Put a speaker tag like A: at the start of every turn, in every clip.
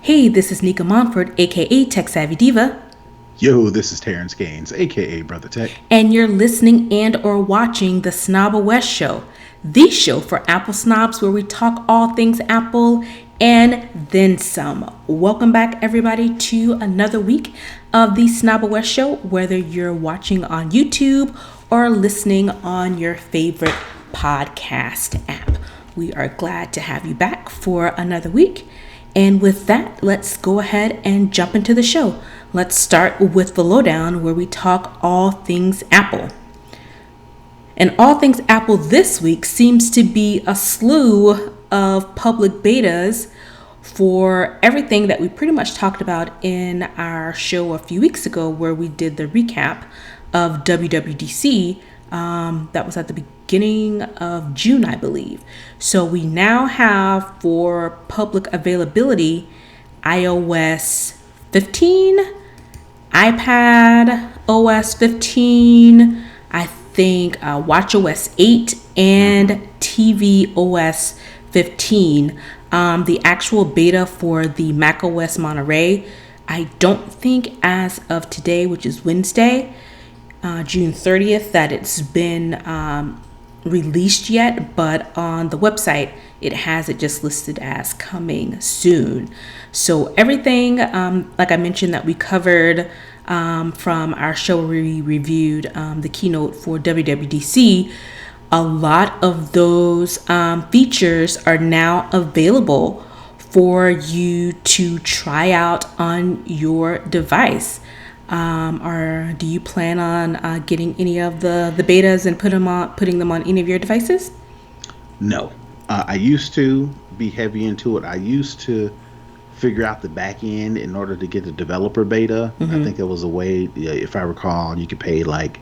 A: Hey, this is Nica Montford, aka Tech Savvy Diva,
B: Yo, this is Terrance Gaines, aka Brother Tech.
A: and you're listening and or watching the Snob West Show, the show for Apple snobs where we talk all things Apple and then some. Welcome back, everybody, to another week of the Snob West Show, whether you're watching on YouTube or listening on your favorite podcast app. We are glad to have you back for another week. And with that, let's go ahead and jump into the show. Let's start with the lowdown where we talk all things Apple. And all things Apple this week seems to be a slew of public betas for everything that we pretty much talked about in our show a few weeks ago where we did the recap of WWDC. That was at the beginning of June, I believe. So we now have for public availability iOS 15, iPad OS 15, I think watchOS 8, and TV OS 15. The actual beta for the macOS Monterey, I don't think as of today, which is Wednesday, June 30th, that it's been released yet, but on the website it has it just listed as coming soon. So everything, like I mentioned, that we covered from our show where we reviewed the keynote for WWDC, a lot of those features are now available for you to try out on your device. Or do you plan on getting any of the betas and putting them on any of your devices?
B: No, I used to be heavy into it. I used to figure out the back end in order to get the developer beta. I think it was a way, if I recall, you could pay like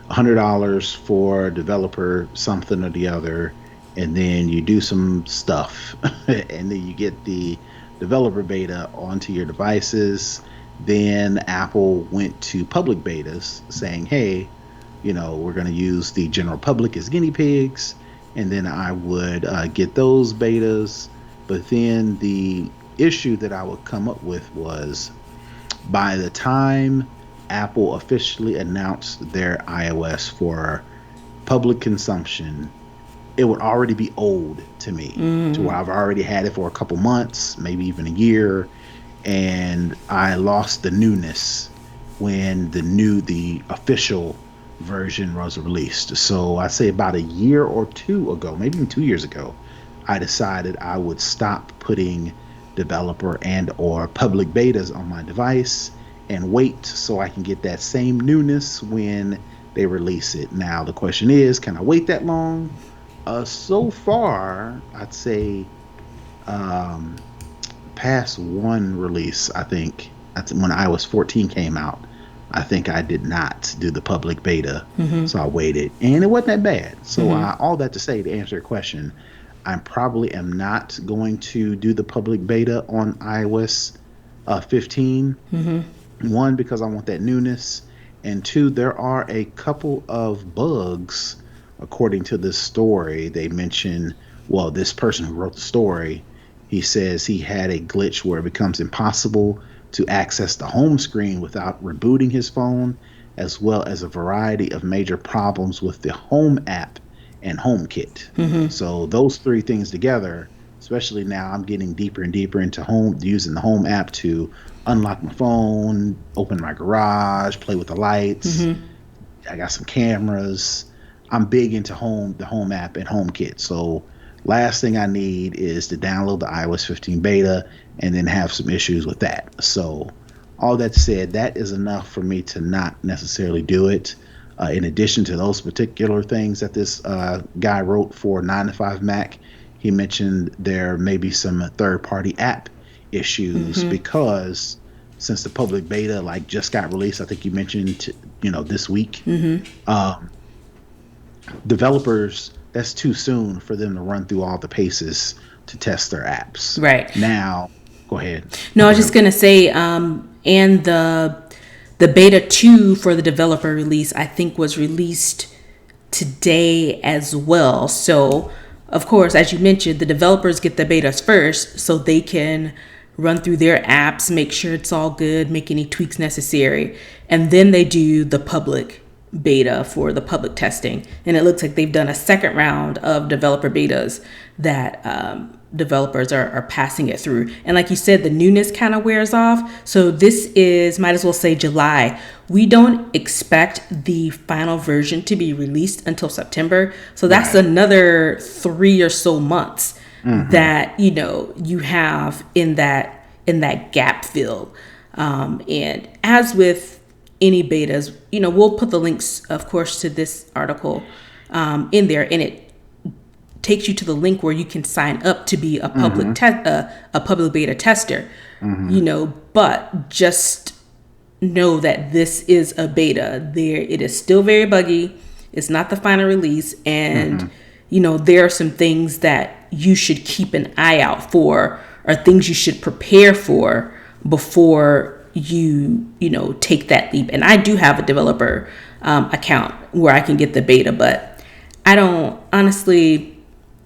B: $100 for developer something or the other, and then you do some stuff, and then you get the developer beta onto your devices. Then Apple went to public betas saying, hey, we're going to use the general public as guinea pigs. And then I would get those betas. But then the issue that I would come up with was by the time Apple officially announced their iOS for public consumption, it would already be old to me, to where I've already had it for a couple months, maybe even a year. And I lost the newness when the official version was released. So I say about a year or two ago, maybe even 2 years ago, I decided I would stop putting developer and or public betas on my device and wait so I can get that same newness when they release it. Now the question is, can I wait that long? So far, I'd say past one release, I think when iOS 14 came out, I think I did not do the public beta. So I waited, and it wasn't that bad. So all that to say, to answer your question, I probably am not going to do the public beta on iOS 15. One, because I want that newness, and two, there are a couple of bugs according to this story. They mention, well, this person who wrote the story, he says he had a glitch where it becomes impossible to access the home screen without rebooting his phone, as well as a variety of major problems with the home app and HomeKit. So those three things together, especially now I'm getting deeper and deeper into using the home app to unlock my phone, open my garage, play with the lights. I got some cameras. I'm big into the home app and HomeKit. So last thing I need is to download the iOS 15 beta and then have some issues with that. So all that said, that is enough for me to not necessarily do it. In addition to those particular things that this guy wrote for 9to5Mac, he mentioned there may be some third-party app issues because since the public beta just got released, I think you mentioned this week, developers, that's too soon for them to run through all the paces to test their apps.
A: Right.
B: Now, go ahead.
A: No, I was just going to say, and the beta 2 for the developer release, I think, was released today as well. So, of course, as you mentioned, the developers get the betas first so they can run through their apps, make sure it's all good, make any tweaks necessary, and then they do the public beta for the public testing. And it looks like they've done a second round of developer betas that developers are passing it through. And like you said, the newness kind of wears off. So this is, might as well say July. We don't expect the final version to be released until September. So that's another 3 or so months that, you know, you have in that gap filled. And as with any betas, you know, we'll put the links, of course, to this article in there, and it takes you to the link where you can sign up to be a public a public beta tester. You know, but just know that this is a beta. It is still very buggy. It's not the final release, and you know, there are some things that you should keep an eye out for, or things you should prepare for before you know, take that leap. And I do have a developer account where I can get the beta, but I don't, honestly,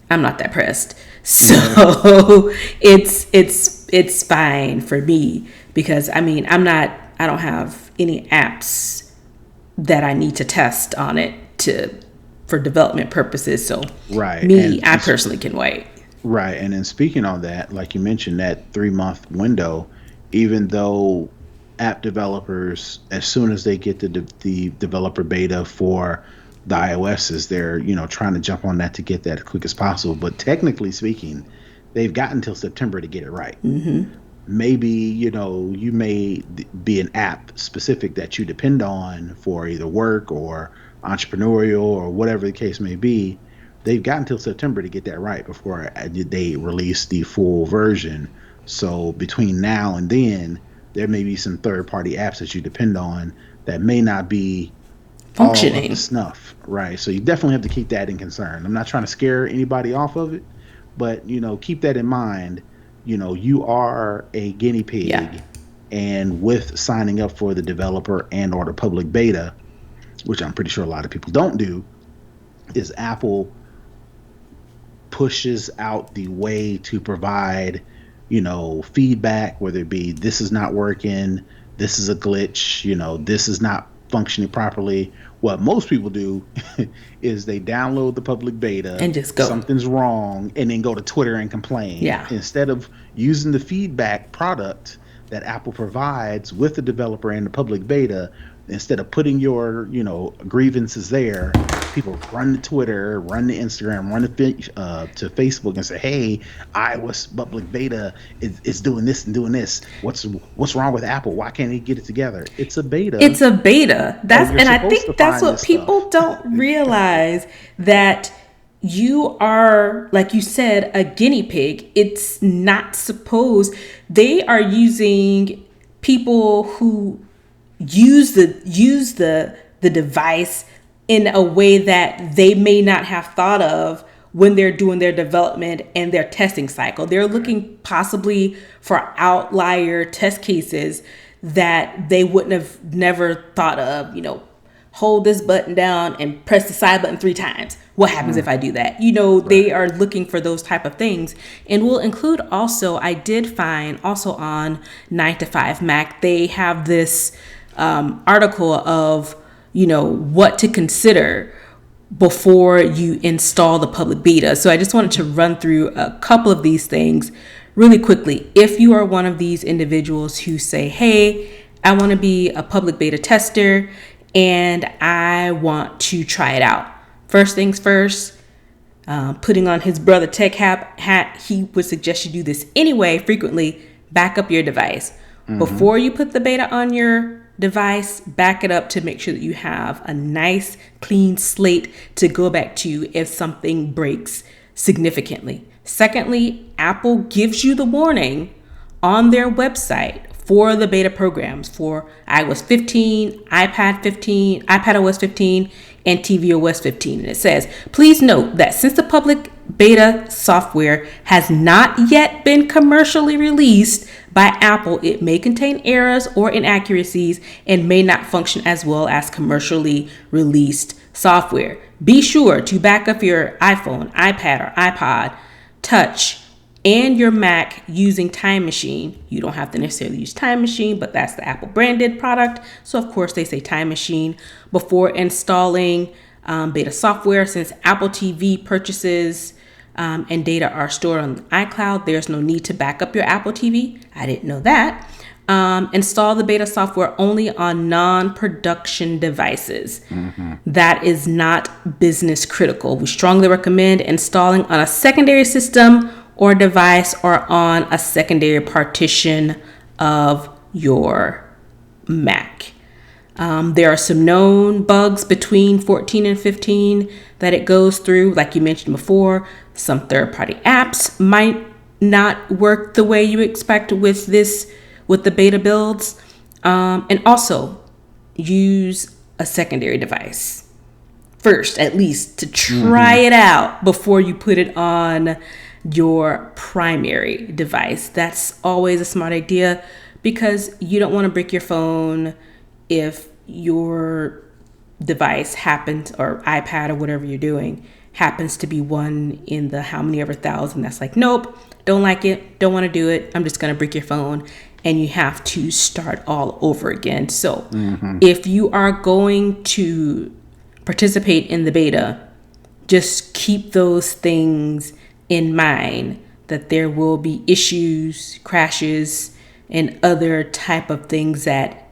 A: I'm not that pressed. So it's fine for me, because I mean, I don't have any apps that I need to test on it for development purposes. So I personally can wait.
B: Right. And then speaking on that, like you mentioned, that 3-month window, even though app developers, as soon as they get the developer beta for the iOSs, they're, you know, trying to jump on that to get that as quick as possible. But technically speaking, they've got until September to get it right. Maybe, you know, you may be an app specific that you depend on for either work or entrepreneurial or whatever the case may be. They've got until September to get that right before they release the full version. So between now and then, there may be some third-party apps that you depend on that may not be functioning all up to snuff, right? So you definitely have to keep that in concern. I'm not trying to scare anybody off of it, but, you know, keep that in mind. You know, you are a guinea pig, and with signing up for the developer and or the public beta, which I'm pretty sure a lot of people don't do, is Apple pushes out the way to provide, you know, feedback, whether it be this is not working, this is a glitch, you know, this is not functioning properly. What most people do is they download the public beta
A: and just go,
B: something's wrong, and then go to Twitter and complain. Instead of using the feedback product that Apple provides with the developer and the public beta, instead of putting your, you know, grievances there, people run to Twitter, run to Instagram, run to Facebook and say, hey, iOS public beta is doing this and doing this. What's wrong with Apple? Why can't they get it together? It's a beta.
A: It's a beta. And I think that's what people don't realize, that you are, like you said, a guinea pig. It's not supposed. They are using people who use the device in a way that they may not have thought of when they're doing their development and their testing cycle. They're looking possibly for outlier test cases that they wouldn't have never thought of. You know, hold this button down and press the side button 3 times. What happens if I do that? You know, they are looking for those type of things. And we'll include also, I did find also on 9 to 5 Mac, they have this article of, you know, what to consider before you install the public beta. So I just wanted to run through a couple of these things really quickly. If you are one of these individuals who say, hey, I want to be a public beta tester and I want to try it out. First things first, putting on his brother tech hat, he would suggest you do this anyway, frequently. Back up your device. Before you put the beta on your device, back it up to make sure that you have a nice clean slate to go back to if something breaks significantly. Secondly, Apple gives you the warning on their website for the beta programs for iOS 15, iPadOS 15, and tvOS 15. And it says, please note that since the public beta software has not yet been commercially released by Apple, it may contain errors or inaccuracies and may not function as well as commercially released software. Be sure to back up your iPhone, iPad, or iPod Touch and your Mac using Time Machine. You don't have to necessarily use Time Machine, but that's the Apple branded product. So of course they say Time Machine before installing beta software. Since Apple TV purchases and data are stored on iCloud, there's no need to back up your Apple TV. I didn't know that. Install the beta software only on non-production devices. That is not business critical. We strongly recommend installing on a secondary system or device or on a secondary partition of your Mac. There are some known bugs between 14 and 15 that it goes through. Like you mentioned before, some third-party apps might not work the way you expect with the beta builds. And also use a secondary device first, at least to try it out before you put it on your primary device. That's always a smart idea because you don't want to break your phone if your device happens, or iPad or whatever you're doing, happens to be one in the how many ever thousand that's like, nope, don't like it, don't want to do it, I'm just going to break your phone, and you have to start all over again. So if you are going to participate in the beta, just keep those things in mind, that there will be issues, crashes, and other type of things that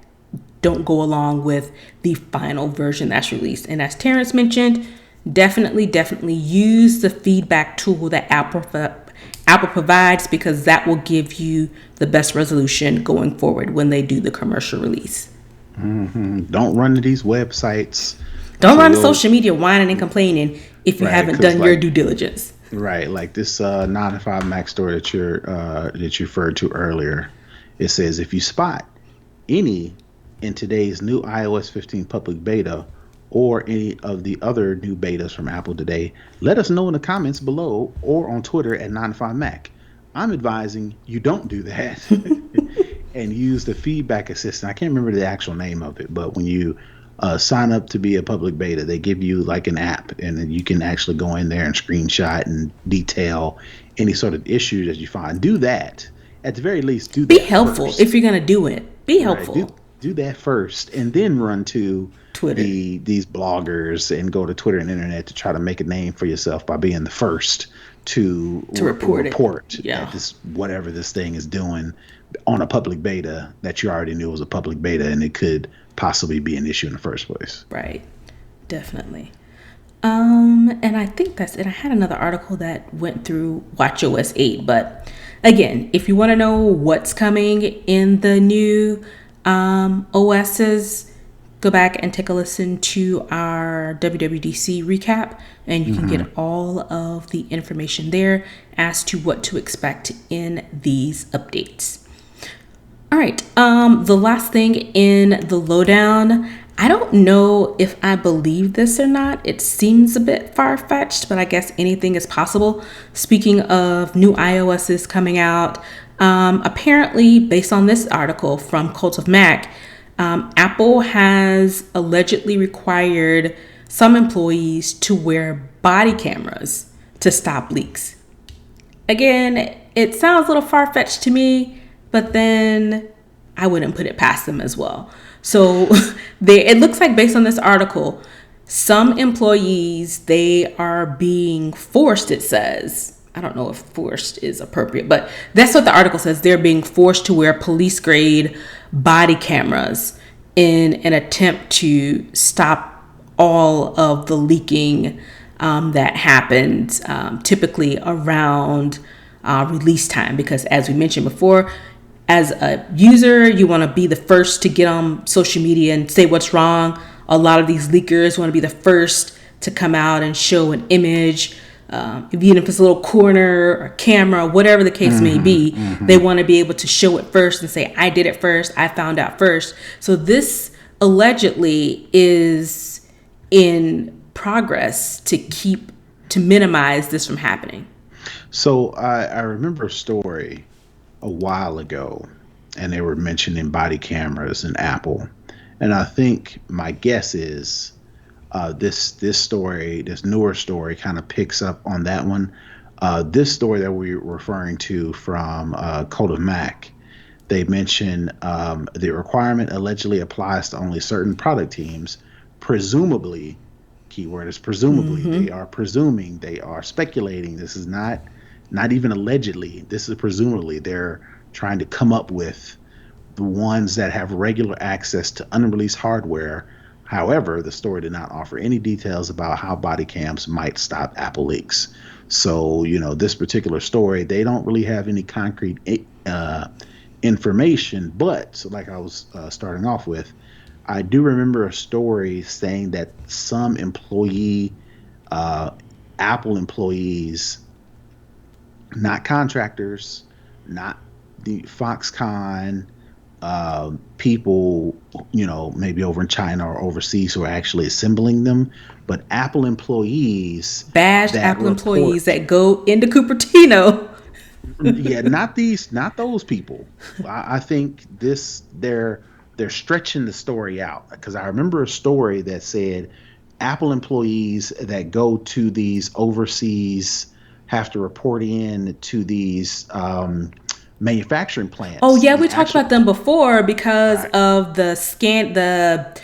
A: don't go along with the final version that's released. And as Terrance mentioned, definitely use the feedback tool that Apple provides, because that will give you the best resolution going forward when they do the commercial release.
B: Don't run to these websites.
A: Don't run to social media whining and complaining if you haven't done your due diligence.
B: Right, like this 9 to 5 Mac story that you referred to earlier. It says if you spot any in today's new iOS 15 public beta or any of the other new betas from Apple today, let us know in the comments below or on Twitter at 9 to 5 Mac. I'm advising you don't do that and use the feedback assistant. I can't remember the actual name of it, but when you sign up to be a public beta, they give you like an app, and then you can actually go in there and screenshot and detail any sort of issue that you find. Do that. At the very least, do that.
A: Be helpful first. If you're going to do it. Be helpful.
B: Right. Do that first, and then run to
A: Twitter,
B: these bloggers, and go to Twitter and internet to try to make a name for yourself by being the first to report that this, whatever this thing is doing on a public beta that you already knew was a public beta, and it could possibly be an issue in the first place.
A: Right. Definitely. And I think that's it. I had another article that went through watchOS 8, but again, if you want to know what's coming in the new OSs, go back and take a listen to our WWDC recap, and you can get all of the information there as to what to expect in these updates. All right, the last thing in the lowdown, I don't know if I believe this or not. It seems a bit far-fetched, but I guess anything is possible. Speaking of new iOSs coming out, apparently, based on this article from Cult of Mac, Apple has allegedly required some employees to wear body cameras to stop leaks. Again, it sounds a little far-fetched to me, but then I wouldn't put it past them as well. So it looks like, based on this article, some employees, they are being forced, it says. I don't know if forced is appropriate, but that's what the article says. They're being forced to wear police-grade body cameras in an attempt to stop all of the leaking that happens typically around release time. Because as we mentioned before, as a user, you want to be the first to get on social media and say what's wrong. A lot of these leakers want to be the first to come out and show an image, even if it's a little corner or camera, whatever the case may be. They want to be able to show it first and say, I did it first, I found out first. So this allegedly is in progress to minimize this from happening.
B: So I remember a story a while ago, and they were mentioning body cameras and Apple, and I think my guess is this newer story kind of picks up on that one. This story that we're referring to from Code of Mac, they mention the requirement allegedly applies to only certain product teams, presumably. Keyword is presumably. They are presuming. They are speculating. This is not even allegedly. This is presumably. They're trying to come up with the ones that have regular access to unreleased hardware. However, the story did not offer any details about how body cams might stop Apple leaks. So, this particular story, they don't really have any concrete information. But, so like I was starting off with, I do remember a story saying that some uh, Apple employees, not contractors, not the Foxconn, people, maybe over in China or overseas who are actually assembling them, but Apple employees
A: Badged
B: that
A: Apple employees
B: report,
A: that go into Cupertino.
B: yeah, not those people. I think they're stretching the story out, because I remember a story that said Apple employees that go to these overseas have to report in to these manufacturing
A: Oh
B: plants.
A: yeah, we
B: The
A: talked
B: actual
A: about them before because
B: Right.
A: of the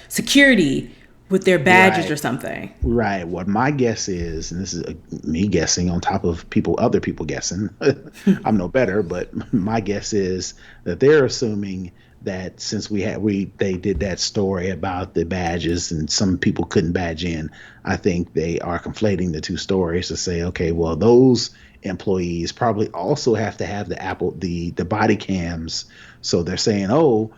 A: security with their badges or
B: Right.
A: something.
B: Right. What my guess is, and this is me guessing on top of other people guessing. I'm no better, but my guess is that they're assuming that since they did that story about the badges and some people couldn't badge in, I think they are conflating the two stories to say, okay, well, those employees probably also have to have the body cams. So they're saying, oh,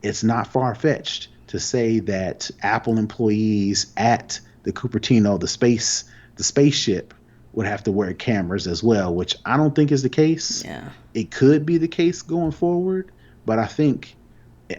B: it's not far fetched to say that Apple employees at the Cupertino, the spaceship, would have to wear cameras as well, which I don't think is the case.
A: Yeah.
B: It could be the case going forward, but I think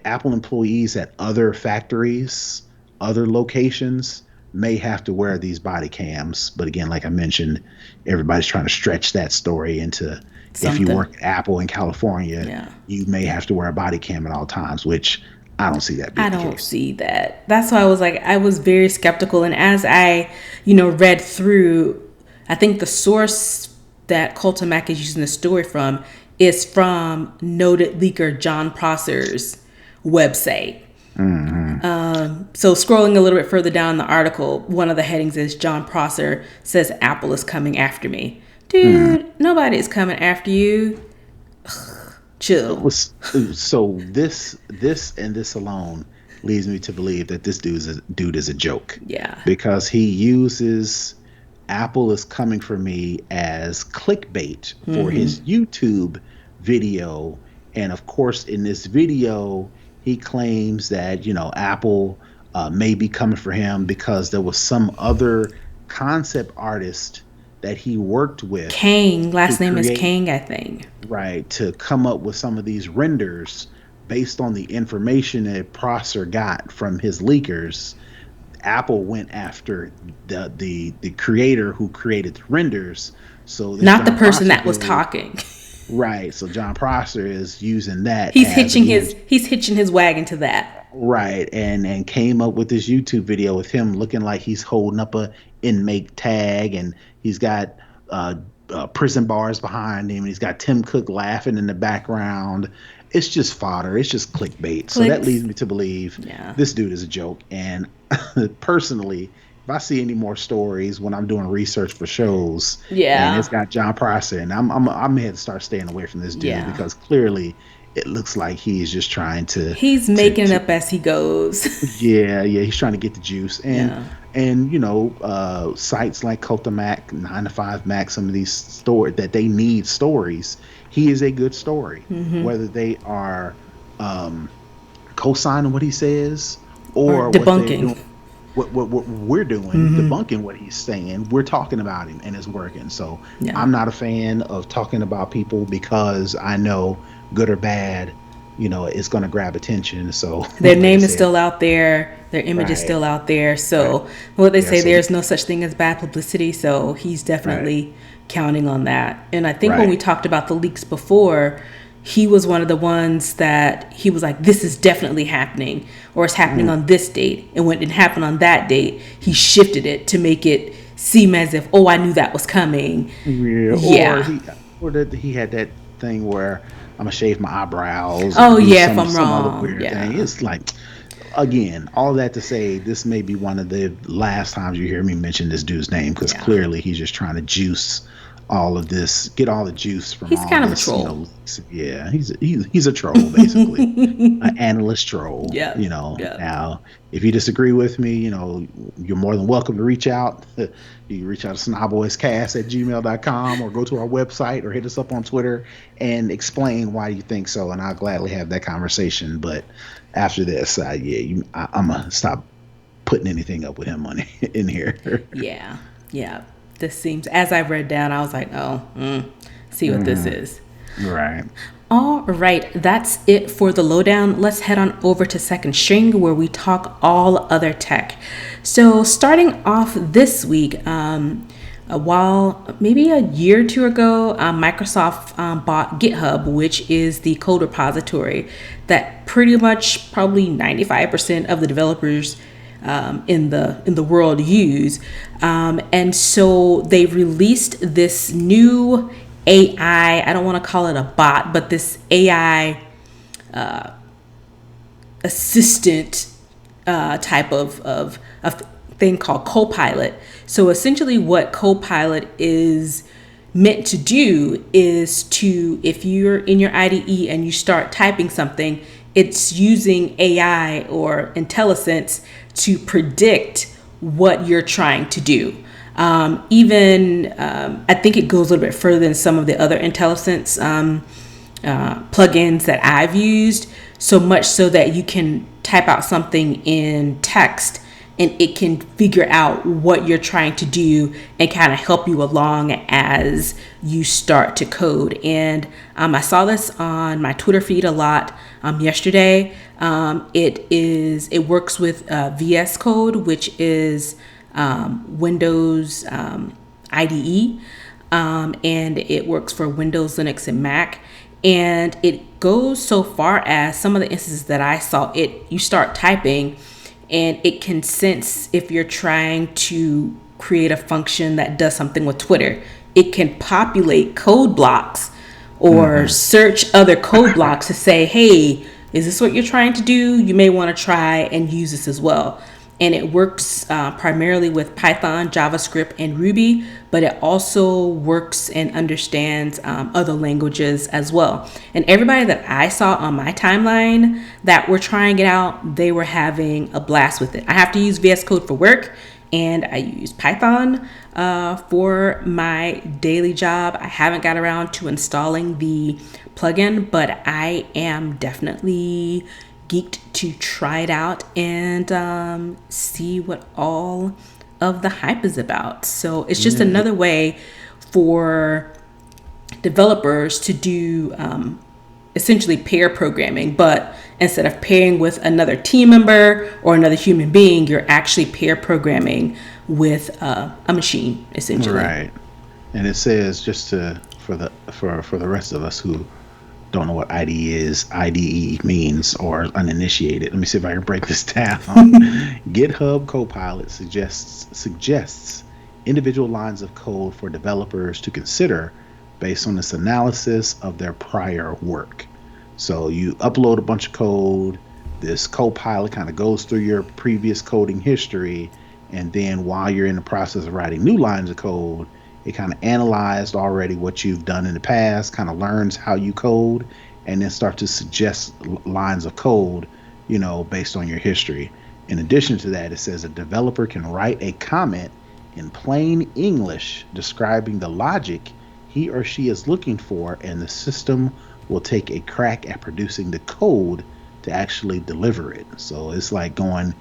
B: Apple employees at other factories, other locations, may have to wear these body cams. But again, like I mentioned, everybody's trying to stretch that story into, if you
A: Something.
B: work at Apple in California,
A: Yeah.
B: you may have to wear a body cam at all times, which I don't see that
A: I
B: being the
A: don't
B: case.
A: see that. That's why I was very skeptical. And as I, read through, I think the source that Colton Mack is using the story from is from noted leaker John Prosser's website.
B: Hmm.
A: So scrolling a little bit further down the article, one of the headings is John Prosser says Apple is coming after me.
B: Hmm.
A: Dude, nobody is coming after you. Chill.
B: So this alone leads me to believe that this dude is a joke,
A: Yeah.
B: because he uses Apple is coming for me as clickbait for his YouTube video. And of course, in this video, he claims that, Apple may be coming for him because there was some other concept artist that he worked with
A: Kang.
B: to
A: Last name is
B: create,
A: Kang, I think.
B: right, to come up with some of these renders based on the information that Prosser got from his leakers. Apple went after the creator who created the renders. So this
A: Not the
B: John
A: person
B: Prosser
A: that was
B: dude,
A: talking.
B: right? So John Prosser is using that
A: He's
B: as,
A: hitching
B: again,
A: his wagon to that.
B: right, and came up with this YouTube video with him looking like he's holding up a inmate tag, and he's got uh, prison bars behind him, and he's got Tim Cook laughing in the background. It's just fodder. It's just clickbait. So that leads
A: Clicks.
B: me to believe
A: Yeah.
B: this dude is a joke. And personally, if I see any more stories when I'm doing research for shows and
A: Yeah.
B: it's got John Prosser, and I'm gonna have to start staying away from this dude,
A: Yeah.
B: because clearly it looks like he's just trying
A: He's making it up as he goes.
B: yeah, he's trying to get the juice. and
A: Yeah.
B: and sites like Mac, 9 to 5 Mac, some of these stories that they need stories, he is a good story, whether they are co-signing what he says
A: Or
B: or what they're
A: debunking.
B: doing, what we're doing, debunking what he's saying. We're talking about him and it's working. So
A: Yeah.
B: I'm not a fan of talking about people because I know, good or bad, it's going to grab attention. So
A: Their
B: like I
A: name is
B: said,
A: still out there. Their image is
B: right,
A: still out there.
B: right,
A: So what they
B: yeah,
A: say,
B: so
A: there's no such thing as bad publicity. So he's
B: right,
A: definitely counting on that. And I think when we
B: right,
A: talked about the leaks before, he was one of the ones that he was like, this is definitely happening, or it's happening
B: mm,
A: on this date. And when it didn't happen on that date, he shifted it to make it seem as if, oh, I knew that was coming.
B: Yeah,
A: Yeah.
B: or that he had that thing where I'm gonna shave my eyebrows or
A: Oh,
B: do
A: yeah, if I'm
B: some other
A: wrong.
B: weird thing.
A: Yeah.
B: It's like, again, all that to say, this may be one of the last times you hear me mention this dude's name, because
A: Yeah.
B: clearly he's just trying to juice all of this, get all the juice from
A: He's
B: all
A: kind of a
B: this,
A: troll.
B: yeah, he's a troll basically, an analyst troll.
A: Yep. Yep.
B: Now, if you disagree with me, you're more than welcome to reach out. You can reach out to snobboyscast@gmail.com, or go to our website, or hit us up on Twitter and explain why you think so, and I'll gladly have that conversation. But after this, I'm gonna stop putting anything up with him on in here.
A: Yeah. Yeah. This seems, as I read down, I was like, oh, see what this is.
B: Right.
A: All right, that's it for the lowdown. Let's head on over to Second String, where we talk all other tech. So starting off this week, while maybe a year or two ago, Microsoft bought GitHub, which is the code repository that pretty much probably 95% of the developers in the world use, and so they released this new AI. I don't want to call it a bot, but this AI assistant type of thing called Copilot. So essentially, what Copilot is meant to do is to, if you're in your IDE and you start typing something, it's using AI or IntelliSense to predict what you're trying to do. I think it goes a little bit further than some of the other IntelliSense plugins that I've used, so much so that you can type out something in text and it can figure out what you're trying to do and kind of help you along as you start to code. And I saw this on my Twitter feed a lot yesterday. It works with VS Code, which is Windows IDE, and it works for Windows, Linux, and Mac. And it goes so far as some of the instances that I saw, you start typing and it can sense if you're trying to create a function that does something with Twitter. It can populate code blocks or search other code blocks to say, hey, is this what you're trying to do? You may want to try and use this as well. And it works primarily with Python, JavaScript, and Ruby, but it also works and understands other languages as well. And everybody that I saw on my timeline that were trying it out, they were having a blast with it. I have to use VS Code for work, and I use Python for my daily job. I haven't got around to installing the plugin, but I am definitely geeked to try it out and see what all of the hype is about. So it's just another way for developers to do essentially pair programming, but instead of pairing with another team member or another human being, you're actually pair programming with a machine, essentially.
B: Right. And it says, just for the rest of us who don't know what IDE means, or uninitiated. Let me see if I can break this down. GitHub Copilot suggests individual lines of code for developers to consider based on this analysis of their prior work. So you upload a bunch of code, this Copilot kind of goes through your previous coding history, and then while you're in the process of writing new lines of code, it kind of analyzed already what you've done in the past, kind of learns how you code, and then start to suggest lines of code, based on your history. In addition to that, it says a developer can write a comment in plain English describing the logic he or she is looking for, and the system will take a crack at producing the code to actually deliver it. So it's like going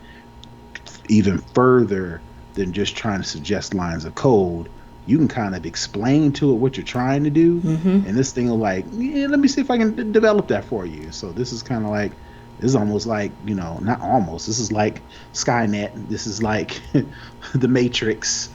B: even further than just trying to suggest lines of code. You can kind of explain to it what you're trying to do, and this thing will let me see if I can develop that for you. So this is kind of like, this is almost like, not almost, this is like Skynet. This is like the Matrix.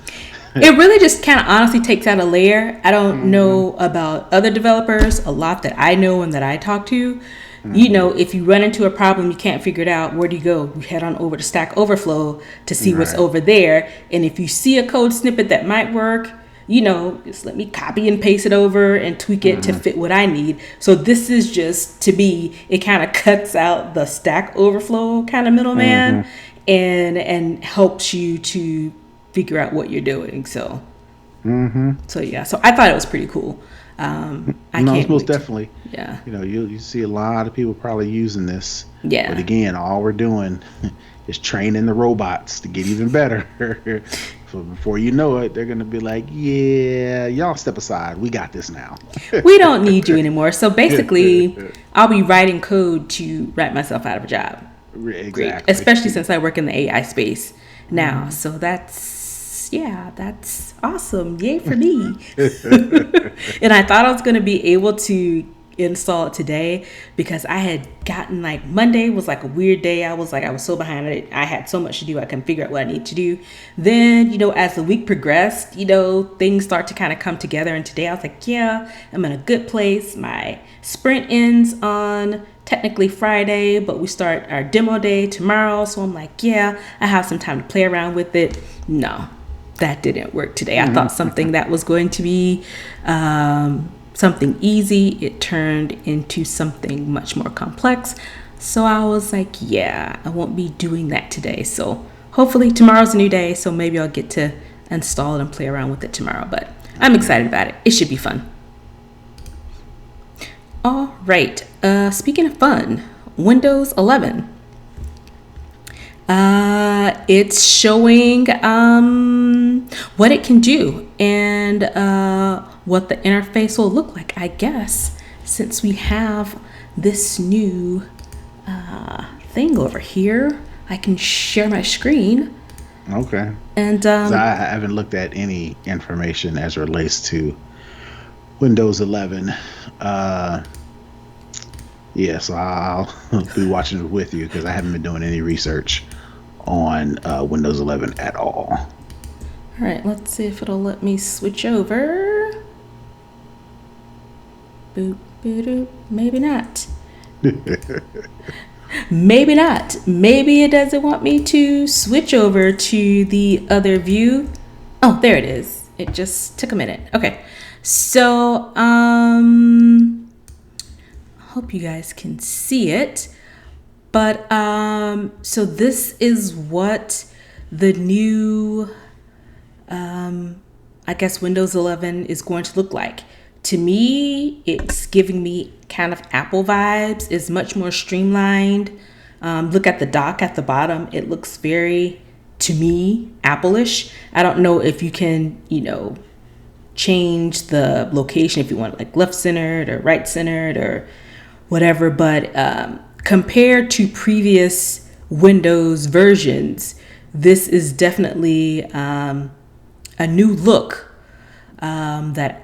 A: It really just kind of honestly takes out a layer. I don't know about other developers. A lot that I know and that I talk to, You know, if you run into a problem, you can't figure it out, where do you go? You head on over to Stack Overflow to see what's over there. And if you see a code snippet that might work, you know, just let me copy and paste it over and tweak it to fit what I need. So this is just, to me, it kind of cuts out the Stack Overflow kind of middleman and helps you to figure out what you're doing. So, so yeah, so I thought it was pretty cool. I
B: No,
A: can't
B: most
A: wait to-
B: definitely.
A: yeah.
B: You know, you see a lot of people probably using this.
A: Yeah.
B: But again, all we're doing is training the robots to get even better. So before you know it, they're gonna be like, "Yeah, y'all step aside. We got this now."
A: We don't need you anymore. So basically, I'll be writing code to write myself out of a job. Great.
B: Exactly.
A: Especially since I work in the AI space now. So that's awesome. Yay for me. And I thought I was going to be able to install it today because I had gotten, like, Monday was like a weird day. I was so behind it. I had so much to do. I couldn't figure out what I need to do. Then, you know, as the week progressed, you know, things start to kind of come together. And today I was like, yeah, I'm in a good place. My sprint ends on technically Friday, but we start our demo day tomorrow. So I'm like, yeah, I have some time to play around with it. No, that didn't work today. I thought something that was going to be something easy, it turned into something much more complex. So I was like, yeah, I won't be doing that today. So hopefully tomorrow's a new day, so maybe I'll get to install it and play around with it tomorrow. But I'm excited about it. It should be fun. All right. Speaking of fun, Windows 11. It's showing what it can do and what the interface will look like, I guess, since we have this new thing over here. I can share my screen.
B: Okay.
A: And
B: So I haven't looked at any information as it relates to Windows 11. Yeah, so I'll be watching it with you because I haven't been doing any research on Windows 11 at all.
A: All right, let's see if it'll let me switch over. Boop, boop, boop. Maybe not. Maybe not. Maybe it doesn't want me to switch over to the other view. Oh, there it is. It just took a minute. Okay. So, hope you guys can see it. But, so this is what the new, I guess Windows 11 is going to look like. To me, it's giving me kind of Apple vibes. It's much more streamlined. Look at the dock at the bottom. It looks very, to me, Apple-ish. I don't know if you can, you know, change the location if you want, like left-centered or right-centered or whatever. But compared to previous Windows versions, this is definitely a new look. That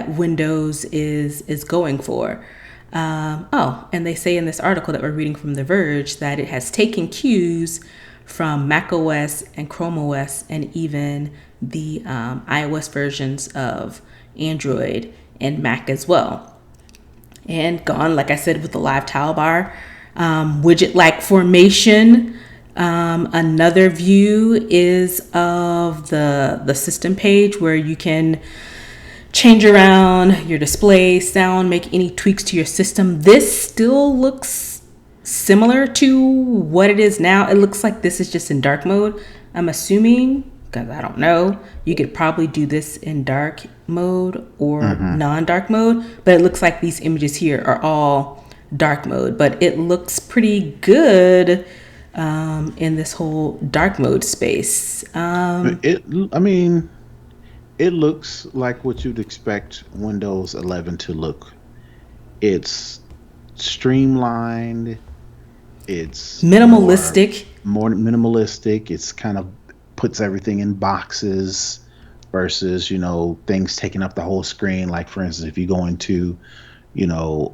A: Windows is going for. And they say in this article that we're reading from The Verge that it has taken cues from Mac OS and Chrome OS and even the iOS versions of Android and Mac as well. And gone, like I said, with the live tile bar, widget-like formation. Another view is of the system page where you can change around your display, sound, make any tweaks to your system. This still looks similar to what it is now. It looks like this is just in dark mode. I'm assuming, because I don't know, you could probably do this in dark mode or non-dark mode, but it looks like these images here are all dark mode, but it looks pretty good in this whole dark mode space.
B: It looks like what you'd expect Windows 11 to look. It's streamlined. It's
A: minimalistic.
B: More minimalistic. It's kind of puts everything in boxes versus, you know, things taking up the whole screen. Like, for instance, if you go into, you know,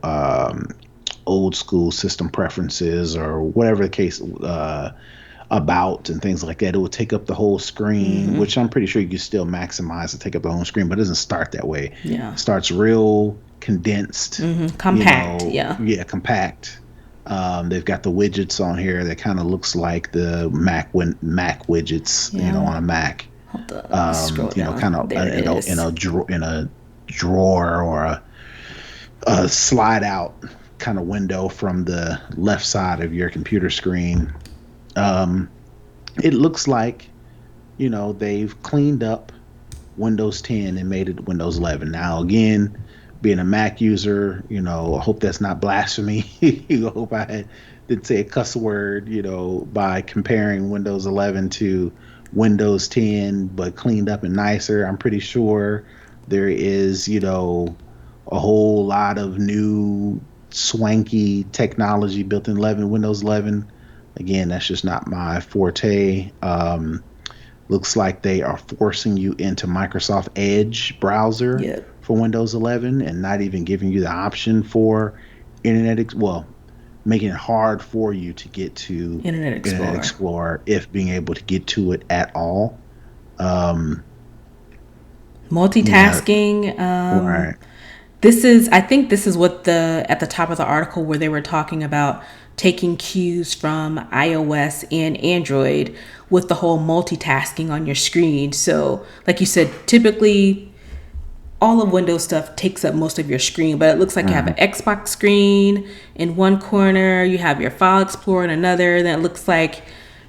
B: old school system preferences or whatever the case, about and things like that, it will take up the whole screen, which I'm pretty sure you can still maximize to take up the whole screen, but it doesn't start that way.
A: Yeah.
B: It starts real condensed,
A: Compact, yeah.
B: compact. They've got the widgets on here that kind of looks like the Mac widgets,
A: Yeah.
B: on a Mac.
A: Hold on, let me scroll down.
B: Kind of
A: There it is.
B: in a drawer or a slide out kind of window from the left side of your computer screen. Um, it looks like they've cleaned up Windows 10 and made it Windows 11. Now, again, being a Mac user, I hope that's not blasphemy. I hope I didn't say a cuss word, by comparing Windows 11 to Windows 10, but cleaned up and nicer. I'm pretty sure there is, a whole lot of new swanky technology built in Windows 11. Again, that's just not my forte. Looks like they are forcing you into Microsoft Edge browser
A: Yep.
B: for Windows 11 and not even giving you the option for making it hard for you to get to
A: Internet Explorer.
B: if being able to get to it at all.
A: Multitasking.
B: Right.
A: I think this is what at the top of the article where they were talking about taking cues from iOS and Android with the whole multitasking on your screen. So, like you said, typically all of Windows stuff takes up most of your screen, but it looks like you have an Xbox screen in one corner, you have your File Explorer in another, then it looks like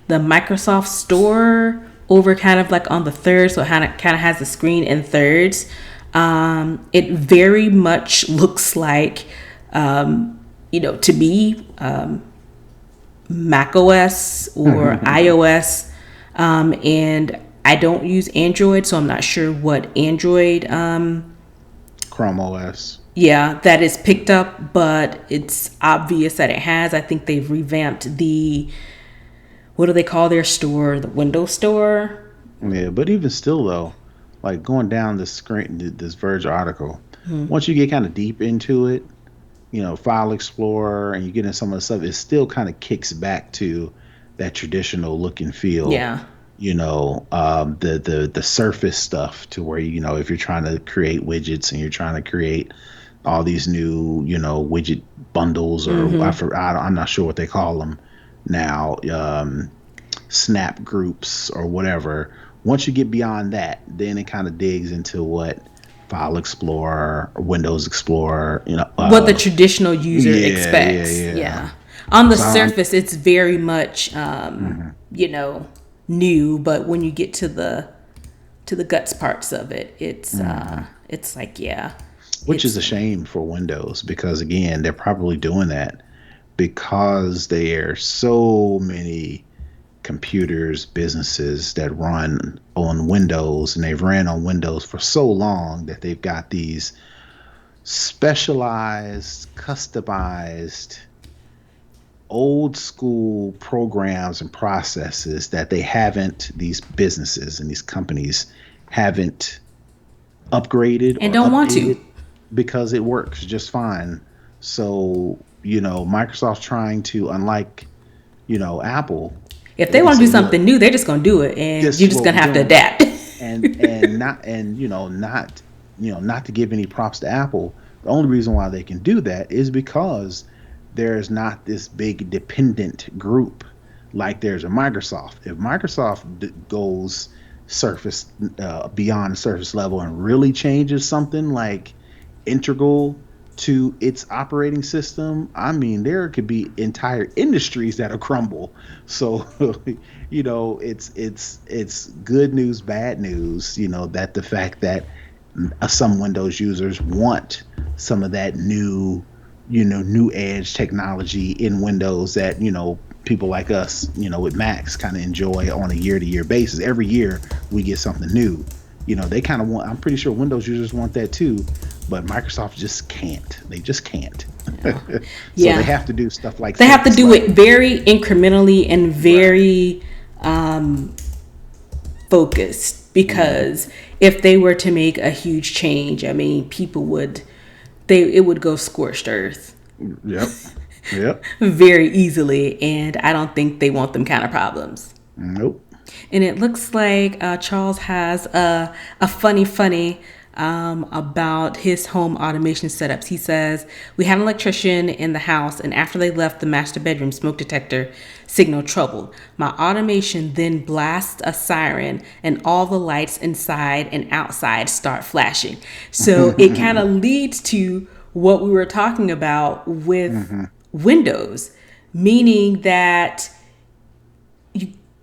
A: the Microsoft Store over kind of like on the third, so it kind of has the screen in thirds. It very much looks like, to be Mac OS or iOS. And I don't use Android, so I'm not sure what Android.
B: Chrome OS.
A: Yeah, that is picked up, but it's obvious that it has. I think they've revamped what do they call their store? The Windows Store?
B: Yeah, but even still though, like going down the screen, this Verge article, once you get kind of deep into it, File Explorer, and you get in some of the stuff, it still kind of kicks back to that traditional look and feel.
A: Yeah.
B: The Surface stuff, to where if you're trying to create widgets and you're trying to create all these new widget bundles, or I'm not sure what they call them now, snap groups or whatever. Once you get beyond that, then it kind of digs into what File Explorer or Windows Explorer,
A: what the traditional user expects. Yeah. On the surface, it's very much, new, but when you get to the guts parts of it, it's like, yeah.
B: Which is a shame for Windows, because again, they're probably doing that because there are so many computers, businesses that run on Windows, and they've ran on Windows for so long that they've got these specialized, customized, old school programs and processes that these businesses and these companies haven't upgraded
A: and
B: or
A: don't want to,
B: because it works just fine. So, Microsoft's trying to, unlike, Apple,
A: if they want to do something new, they're just going to do it, and you're just going to have to adapt.
B: Not to give any props to Apple. The only reason why they can do that is because there's not this big dependent group like there's a Microsoft. If Microsoft goes Surface beyond surface level and really changes something like integral to its operating system, I mean, there could be entire industries that'll crumble. So, it's good news, bad news, that the fact that some Windows users want some of that new edge technology in Windows that, people like us, with Macs kind of enjoy on a year-to-year basis. Every year we get something new. They kind of want, I'm pretty sure Windows users want that too, but Microsoft just can't. They just can't. So they have to do stuff like
A: they have to do it very incrementally and very focused, because if they were to make a huge change, I mean, it would go scorched earth.
B: Yep.
A: Very easily, and I don't think they want them kind of problems.
B: Nope.
A: And it looks like Charles has a funny about his home automation setups. He says, "We had an electrician in the house, and after they left the master bedroom, smoke detector signal troubled. My automation then blasts a siren, and all the lights inside and outside start flashing." So it kind of leads to what we were talking about with Windows, meaning that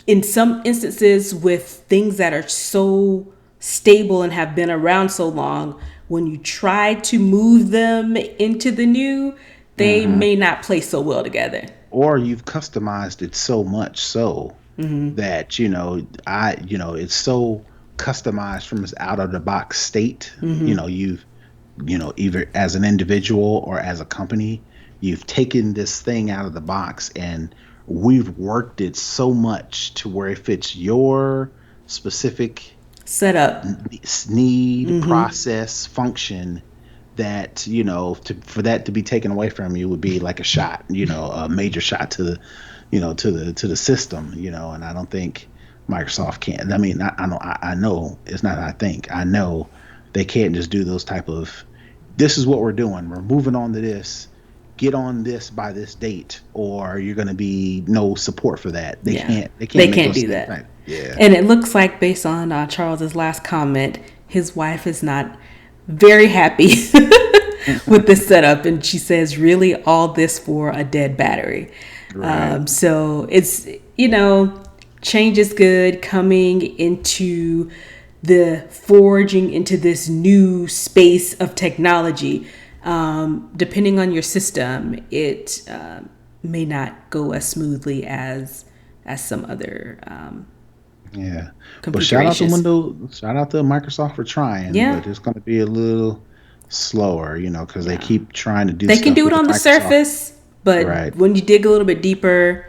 A: in some instances with things that are so stable and have been around so long, when you try to move them into the new, they may not play so well together.
B: Or you've customized it so much so that it's so customized from its out of the box state. You've either as an individual or as a company, you've taken this thing out of the box and we've worked it so much to where it fits your specific
A: Setup.
B: need, process, function, that for that to be taken away from you would be like a shot, a major shot to the to the system, and I don't think Microsoft can. I mean, I know it's not. I know they can't just do those type of, this is what we're doing, we're moving on to this, get on this by this date, or you're going to be no support for that. They can't
A: do that.
B: Type. Yeah.
A: And it looks like, based on Charles's last comment, his wife is not very happy with this setup, and she says, "Really, all this for a dead battery?"
B: Right.
A: So it's change is good, coming into the forging into this new space of technology. Depending on your system, it may not go as smoothly as some other
B: But shout out to Microsoft for trying.
A: Yeah.
B: But it's going to be a little slower, because they keep trying to do
A: They
B: stuff
A: can do it
B: with
A: on the
B: Microsoft.
A: surface, but
B: Right.
A: when you dig a little bit deeper,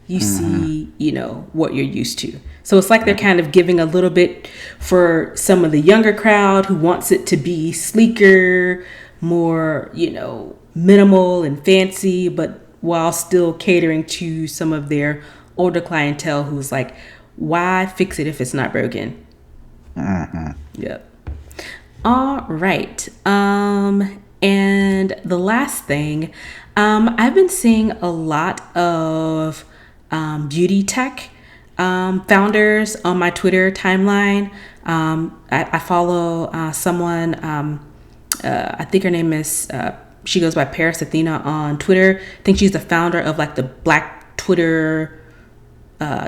A: you see, what you're used to. So it's like they're kind of giving a little bit for some of the younger crowd who wants it to be sleeker, more, minimal and fancy, but while still catering to some of their older clientele who's like, why fix it if it's not broken? Yep. All right. And the last thing, I've been seeing a lot of beauty tech founders on my Twitter timeline. I follow someone, I think her name is, she goes by Paris Athena on Twitter. I think she's the founder of like the Black Twitter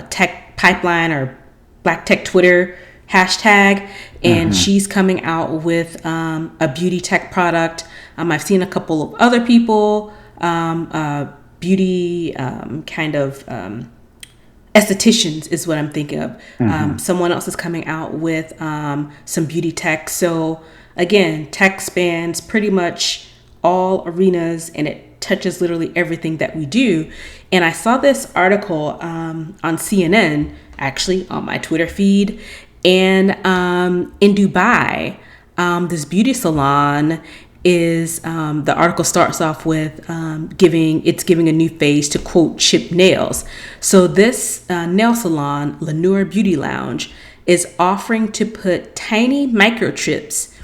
A: tech pipeline, or Black Tech Twitter hashtag, and she's coming out with a beauty tech product. I've seen a couple of other people, beauty kind of estheticians is what I'm thinking of. Someone else is coming out with some beauty tech. So again, tech spans pretty much all arenas, and it touches literally everything that we do. And I saw this article on CNN, actually on my Twitter feed, and in Dubai, this beauty salon is, the article starts off with giving a new face to, quote, chip nails. So this nail salon, Lenore Beauty Lounge, is offering to put tiny microchips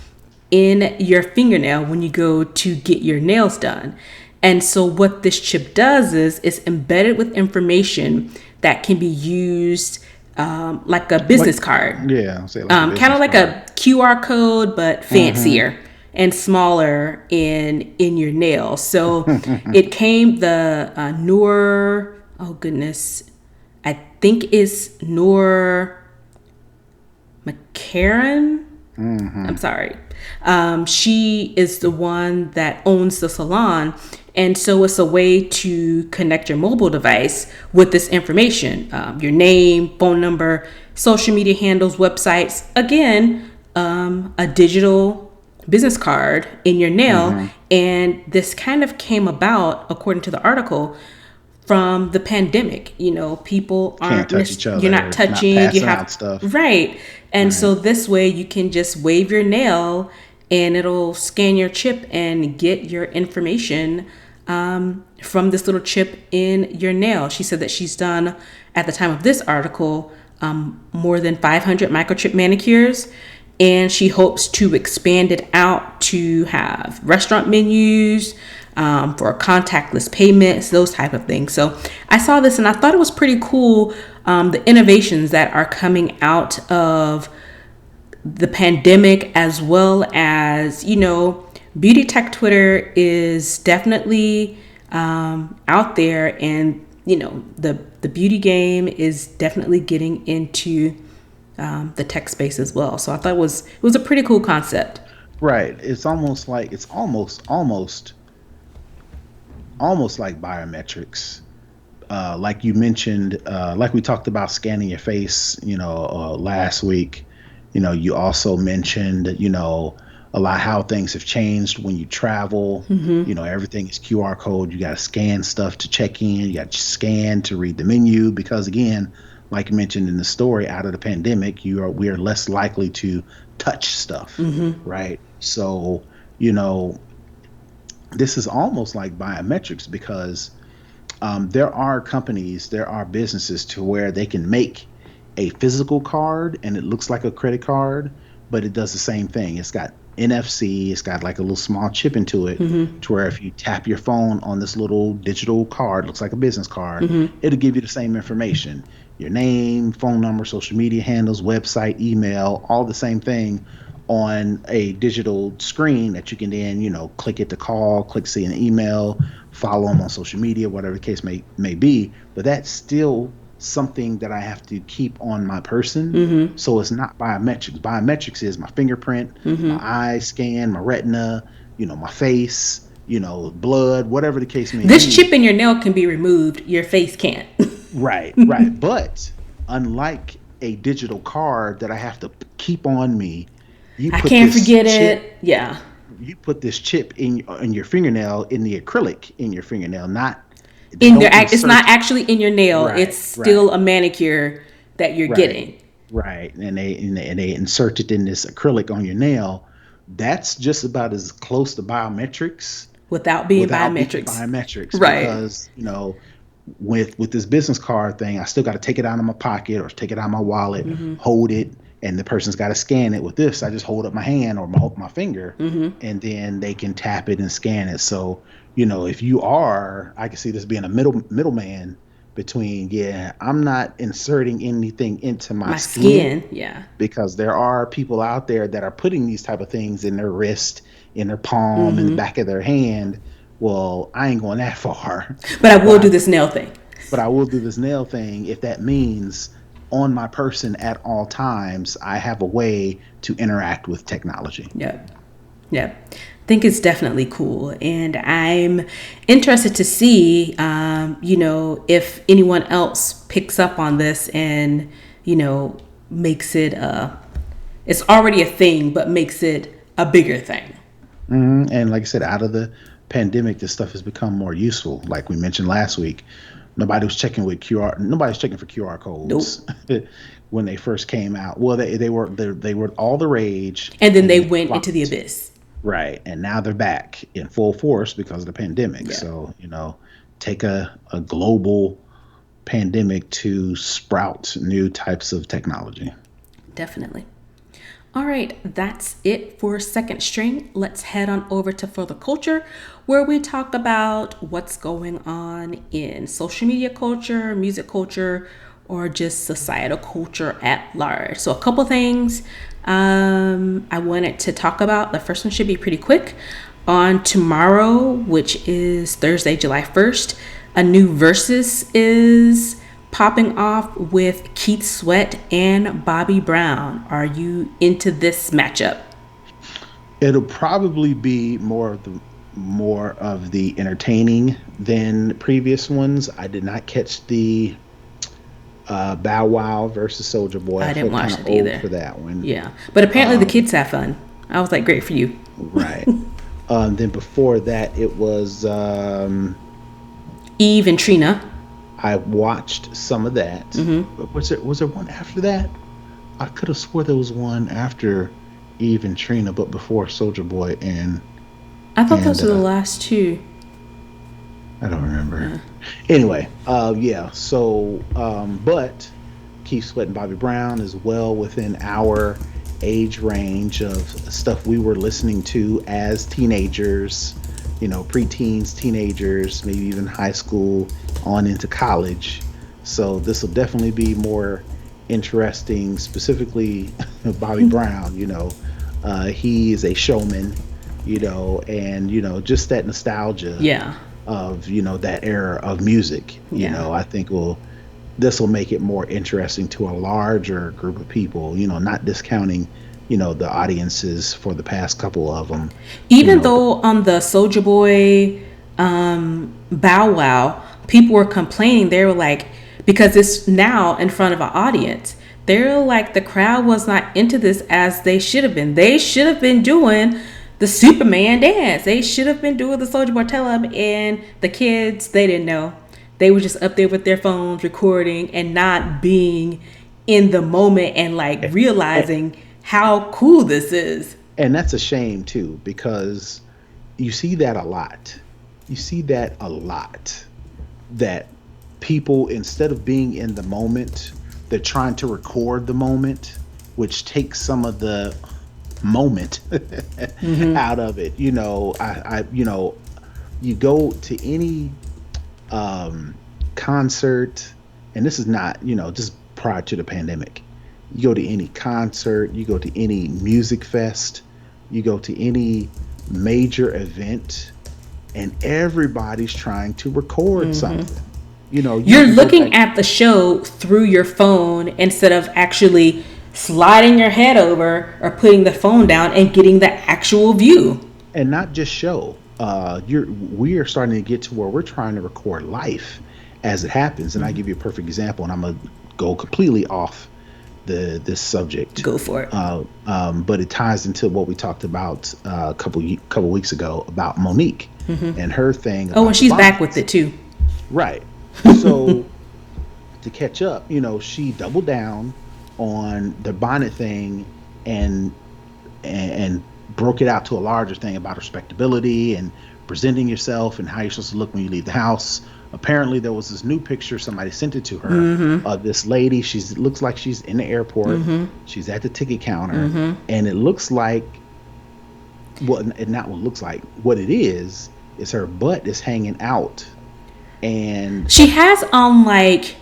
A: in your fingernail when you go to get your nails done. And so what this chip does is it's embedded with information that can be used like a business card.
B: Yeah,
A: kind of like a QR code, but fancier and smaller in your nail. So it came the Noor, oh goodness, I think is Noor McCarran. I'm sorry. She is the one that owns the salon. And so it's a way to connect your mobile device with this information, your name, phone number, social media handles, websites. Again, a digital business card in your nail. And this kind of came about, according to the article, from the pandemic. People aren't,
B: touch each other,
A: you're not touching,
B: not
A: you
B: passing
A: have
B: out stuff.
A: Right. And so this way you can just wave your nail and it'll scan your chip and get your information from this little chip in your nail. She said that she's done, at the time of this article, more than 500 microchip manicures. and she hopes to expand it out to have restaurant menus, for contactless payments, those type of things. So I saw this and I thought it was pretty cool, the innovations that are coming out of the pandemic, as well as, beauty tech Twitter is definitely out there, and the beauty game is definitely getting into the tech space as well. So I thought it was a pretty cool concept.
B: Right. It's almost like it's almost like biometrics. Like you mentioned, like we talked about scanning your face, last week. You also mentioned, a lot how things have changed when you travel. Everything is QR code. You got to scan stuff to check in. You got to scan to read the menu because, again, like you mentioned in the story, out of the pandemic, we are less likely to touch stuff, right? So, this is almost like biometrics because there are companies, there are businesses to where they can make a physical card and it looks like a credit card, but it does the same thing. It's got NFC, it's got like a little small chip into it to where if you tap your phone on this little digital card, looks like a business card, it'll give you the same information. Your name, phone number, social media handles, website, email, all the same thing on a digital screen that you can then, click it to call, click see an email, follow them on social media, whatever the case may be. But that's still something that I have to keep on my person. So it's not biometrics. Biometrics is my fingerprint, my eye scan, my retina, my face, blood, whatever the case may
A: This
B: be.
A: chip in your nail can be removed. Your face can't.
B: Right. But unlike a digital card that I have to keep on me, you
A: I
B: put
A: can't
B: this
A: forget
B: chip,
A: it. Yeah.
B: you put this chip in your fingernail, in the acrylic in your fingernail, not they
A: In there,
B: don't
A: it's not
B: insert.
A: actually in your nail. It's
B: Right,
A: still
B: right,
A: a manicure that you're
B: right,
A: getting
B: right, and they insert it in this acrylic on your nail. That's just about as close to biometrics
A: without being
B: without being
A: biometrics.
B: biometrics
A: Right.
B: because with this business card thing, I still got to take it out of my pocket or take it out of my wallet, hold it, and the person's got to scan it. With this, I just hold up my hand or my finger, and then they can tap it and scan it. So if you are, I can see this being a middleman between, yeah, I'm not inserting anything into my
A: My
B: skin
A: skin. Yeah.
B: because there are people out there that are putting these type of things in their wrist, in their palm, in the back of their hand. Well, I ain't going that far,
A: But I will
B: but
A: do this nail thing.
B: I will do this nail thing if that means on my person at all times I have a way to interact with technology.
A: Yep. Yep. I think it's definitely cool. And I'm interested to see, if anyone else picks up on this and, makes it, it's already a thing, but makes it a bigger thing.
B: And like I said, out of the pandemic, this stuff has become more useful. Like we mentioned last week, nobody's checking for QR
A: Nope.
B: codes when they first came out. Well, they were all the rage,
A: And then
B: and
A: they
B: then they
A: went into the
B: flopped.
A: abyss.
B: Right. And now they're back in full force because of the pandemic.
A: Yeah,
B: So, take a global pandemic to sprout new types of technology.
A: definitely. All right, that's it for second string. Let's head on over to further culture, where we talk about what's going on in social media culture, music culture, or just societal culture at large. So, a couple things I wanted to talk about. The first one should be pretty quick. On tomorrow, which is Thursday, July 1st, a new Versus is popping off with Keith Sweat and Bobby Brown. Are you into this matchup?
B: It'll probably be more of the entertaining than previous ones. I did not catch the Bow Wow versus Soldier Boy. I
A: I didn't
B: feel kind
A: watch
B: of
A: it
B: old
A: either.
B: for that one.
A: Yeah, but apparently the kids have fun. I was like, great for you.
B: Right. Then before that, it was
A: Eve and Trina.
B: I watched some of that. But was there one after that? I could have swore there was one after Eve and Trina, but before Soldier Boy
A: I thought
B: and
A: those were the last two.
B: I don't remember. Anyway, yeah. So, but Keith Sweat and Bobby Brown is well within our age range of stuff we were listening to as teenagers, preteens, teenagers, maybe even high school on into college. So this will definitely be more interesting, specifically Bobby Brown. He is a showman, and just that nostalgia
A: Yeah.
B: of that era of music.
A: Yeah.
B: I think will this will make it more interesting to a larger group of people. Not discounting the audiences for the past couple of them.
A: Even though on the Soldier Boy Bow Wow, people were complaining, they were like, because it's now in front of an audience, they're like, the crowd was not into this as they should have been. They should have been doing the Superman dance. They should have been doing the Soldier Boy Tell 'em, and the kids, they didn't know. They were just up there with their phones recording and not being in the moment and like realizing how cool this is.
B: And that's a shame too, because you see that a lot. You see that a lot. That people, instead of being in the moment, they're trying to record the moment, which takes some of the moment out of it. You go to any concert, and this is not, just prior to the pandemic. You go to any concert, you go to any music fest, you go to any major event, and everybody's trying to record something.
A: You're looking at the show through your phone instead of actually sliding your head over or putting the phone down and getting the actual view.
B: And not just show. We are starting to get to where we're trying to record life as it happens. And I give you a perfect example, and I'm gonna go completely off this subject.
A: Go for it.
B: But it ties into what we talked about a couple weeks ago about Monique and her thing.
A: Oh, and she's back with it too.
B: Right. So to catch up, she doubled down on the bonnet thing and broke it out to a larger thing about respectability and presenting yourself and how you're supposed to look when you leave the house. Apparently there was this new picture, somebody sent it to her, of this lady. Looks like she's in the airport. She's at the ticket counter, and it looks like, not what it looks like, what it is her butt is hanging out. And
A: she has on like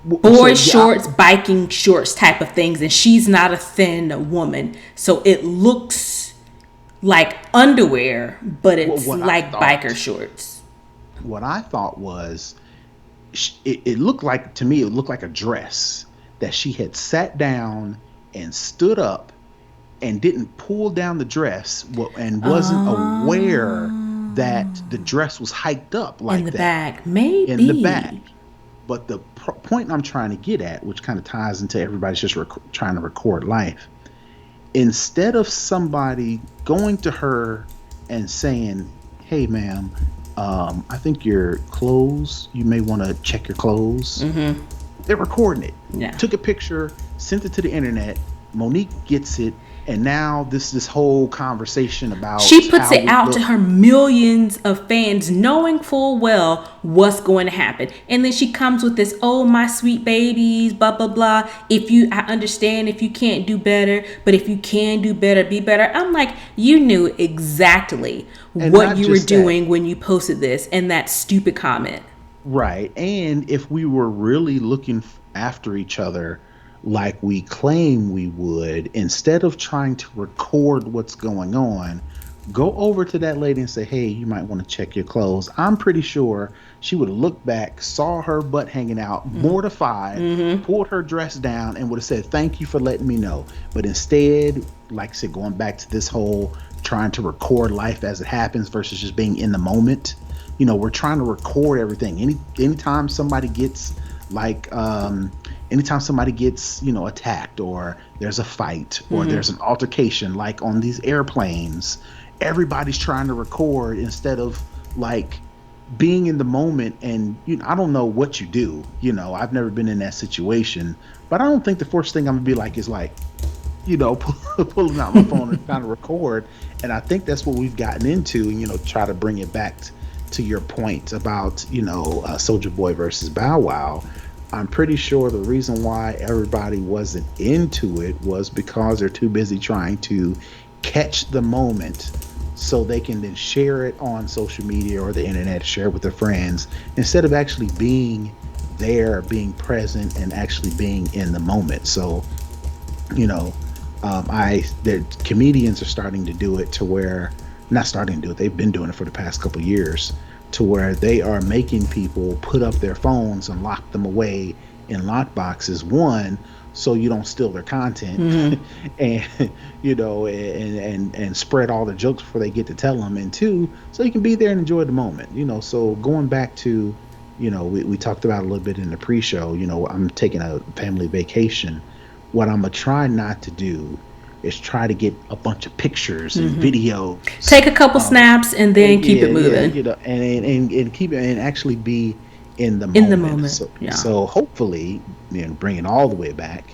A: boy shorts, biking shorts type of things, and she's not a thin woman, so it looks like underwear, but it's like biker shorts.
B: What I thought was, it looked like, to me, it looked like a dress that she had sat down and stood up and didn't pull down the dress and wasn't aware that the dress was hiked up like that.
A: In the back, maybe.
B: In the back. But the point I'm trying to get at, which kind of ties into everybody's just trying to record life, instead of somebody going to her and saying, hey, ma'am, I think your clothes, you may want to check your clothes. They're recording it.
A: Yeah.
B: Took a picture, sent it to the internet. Monique gets it. And now this whole conversation about,
A: she puts it out to her millions of fans, knowing full well what's going to happen. And then she comes with this, oh, my sweet babies, blah, blah, blah. I understand if you can't do better, but if you can do better, be better. I'm like, you knew exactly what you were doing when you posted this and that stupid comment.
B: Right. And if we were really looking after each other like we claim we would, instead of trying to record what's going on, go over to that lady and say, hey, you might want to check your clothes. I'm pretty sure she would have looked back, saw her butt hanging out, mortified, pulled her dress down, and would have said, thank you for letting me know. But instead, like I said, going back to this whole trying to record life as it happens versus just being in the moment, we're trying to record everything. Anytime somebody gets attacked, or there's a fight, or there's an altercation, like on these airplanes, everybody's trying to record instead of like being in the moment. And I don't know what you do. I've never been in that situation, but I don't think the first thing I'm gonna be like is like, pulling out my phone and trying to record. And I think that's what we've gotten into, and try to bring it back to your point about Soulja Boy versus Bow Wow. I'm pretty sure the reason why everybody wasn't into it was because they're too busy trying to catch the moment so they can then share it on social media or the internet, share it with their friends, instead of actually being there, being present, and actually being in the moment. So, you know, the comedians are starting to do it to where, not starting to do it, they've been doing it for the past couple of years, to where they are making people put up their phones and lock them away in lock boxes. One, so you don't steal their content, and and spread all the jokes before they get to tell them. And two, so you can be there and enjoy the moment. So going back to, we talked about a little bit in the pre-show. I'm taking a family vacation. What I'm gonna try not to do is try to get a bunch of pictures and videos.
A: Take a couple snaps and then keep it moving.
B: And keep it and actually be in the moment.
A: In the moment.
B: So hopefully, bring it all the way back.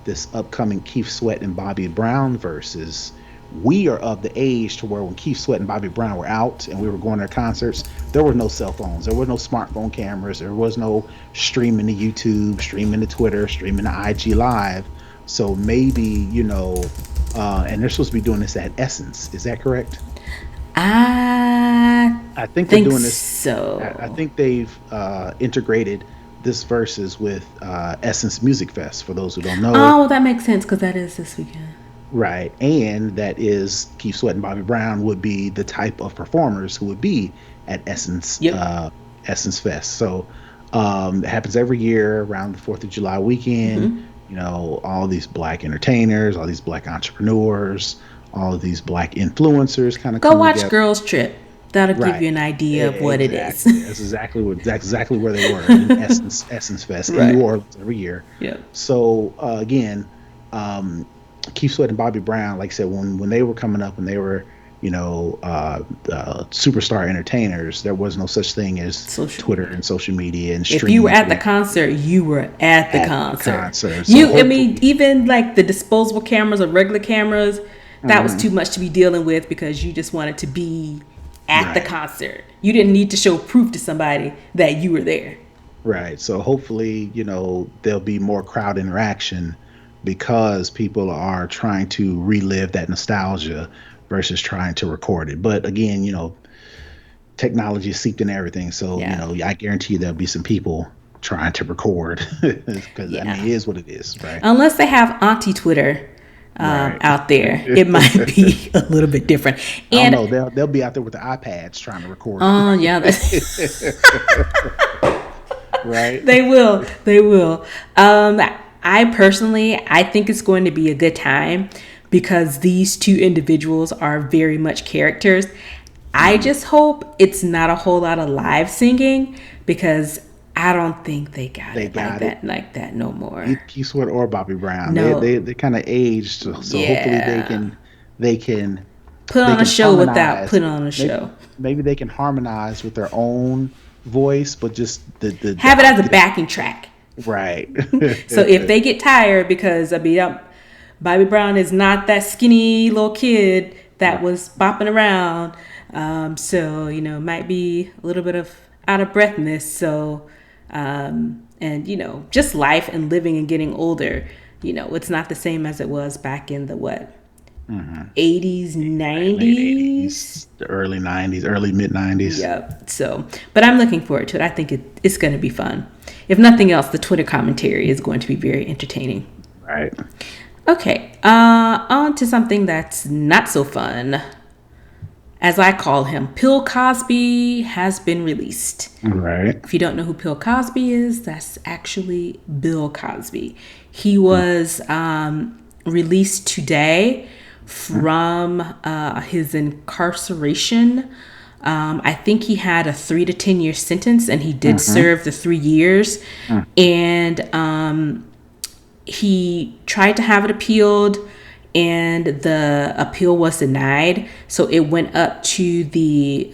B: This upcoming Keith Sweat and Bobby Brown versus, we are of the age to where when Keith Sweat and Bobby Brown were out and we were going to their concerts, there were no cell phones, there were no smartphone cameras, there was no streaming to YouTube, streaming to Twitter, streaming to IG Live. So maybe, and they're supposed to be doing this at Essence. Is that correct?
A: I
B: think they're doing this.
A: So
B: I think they've integrated this versus with Essence Music Fest. For those who don't know.
A: Oh, well, that makes sense because that is this weekend.
B: Right, and that is Keith Sweat and Bobby Brown would be the type of performers who would be at Essence Essence Fest. So it happens every year around the 4th of July weekend. All these black entertainers, all these black entrepreneurs, all of these black influencers kind of
A: go watch together. Girls Trip. That'll give you an idea of what it is.
B: That's exactly where they were in Essence Fest in New Orleans every year.
A: Yeah.
B: So again, Keith Sweat and Bobby Brown, like I said, when they were coming up and they were, superstar entertainers, there was no such thing as Twitter and social media and streaming.
A: If you were at the concert, you were at the concert. So even like the disposable cameras or regular cameras, that was too much to be dealing with because you just wanted to be at the concert. You didn't need to show proof to somebody that you were there.
B: Right. So hopefully, there'll be more crowd interaction because people are trying to relive that nostalgia versus trying to record it. But again, technology is seeped in everything. So, I guarantee you there'll be some people trying to record because it is what it is, right?
A: Unless they have Auntie Twitter out there, it might be a little bit different. And
B: I don't know, they'll be out there with the iPads trying to record.
A: Oh, yeah.
B: Right?
A: They will. I think it's going to be a good time because these two individuals are very much characters. I just hope it's not a whole lot of live singing because I don't think they got it like that no more.
B: Keith Sweat or Bobby Brown.
A: No.
B: They kind of aged, so hopefully they can
A: put on a show without putting on a show.
B: Maybe they can harmonize with their own voice, but just
A: have it as a backing track.
B: Right.
A: So if they get tired, because Bobby Brown is not that skinny little kid that was bopping around, so might be a little bit of out of breathness. So and just life and living and getting older, it's not the same as it was back in the 80s, 90s,
B: the early 90s, early mid 90s.
A: Yep. So, but I'm looking forward to it. I think it's going to be fun. If nothing else, the Twitter commentary is going to be very entertaining.
B: Right.
A: Okay. On to something that's not so fun. As I call him, Bill Cosby has been released.
B: Right.
A: If you don't know who Bill Cosby is, that's actually Bill Cosby. He was released today from his incarceration. I think he had a 3 to 10 year sentence, and he did serve the 3 years. And he tried to have it appealed, and the appeal was denied. So it went up to the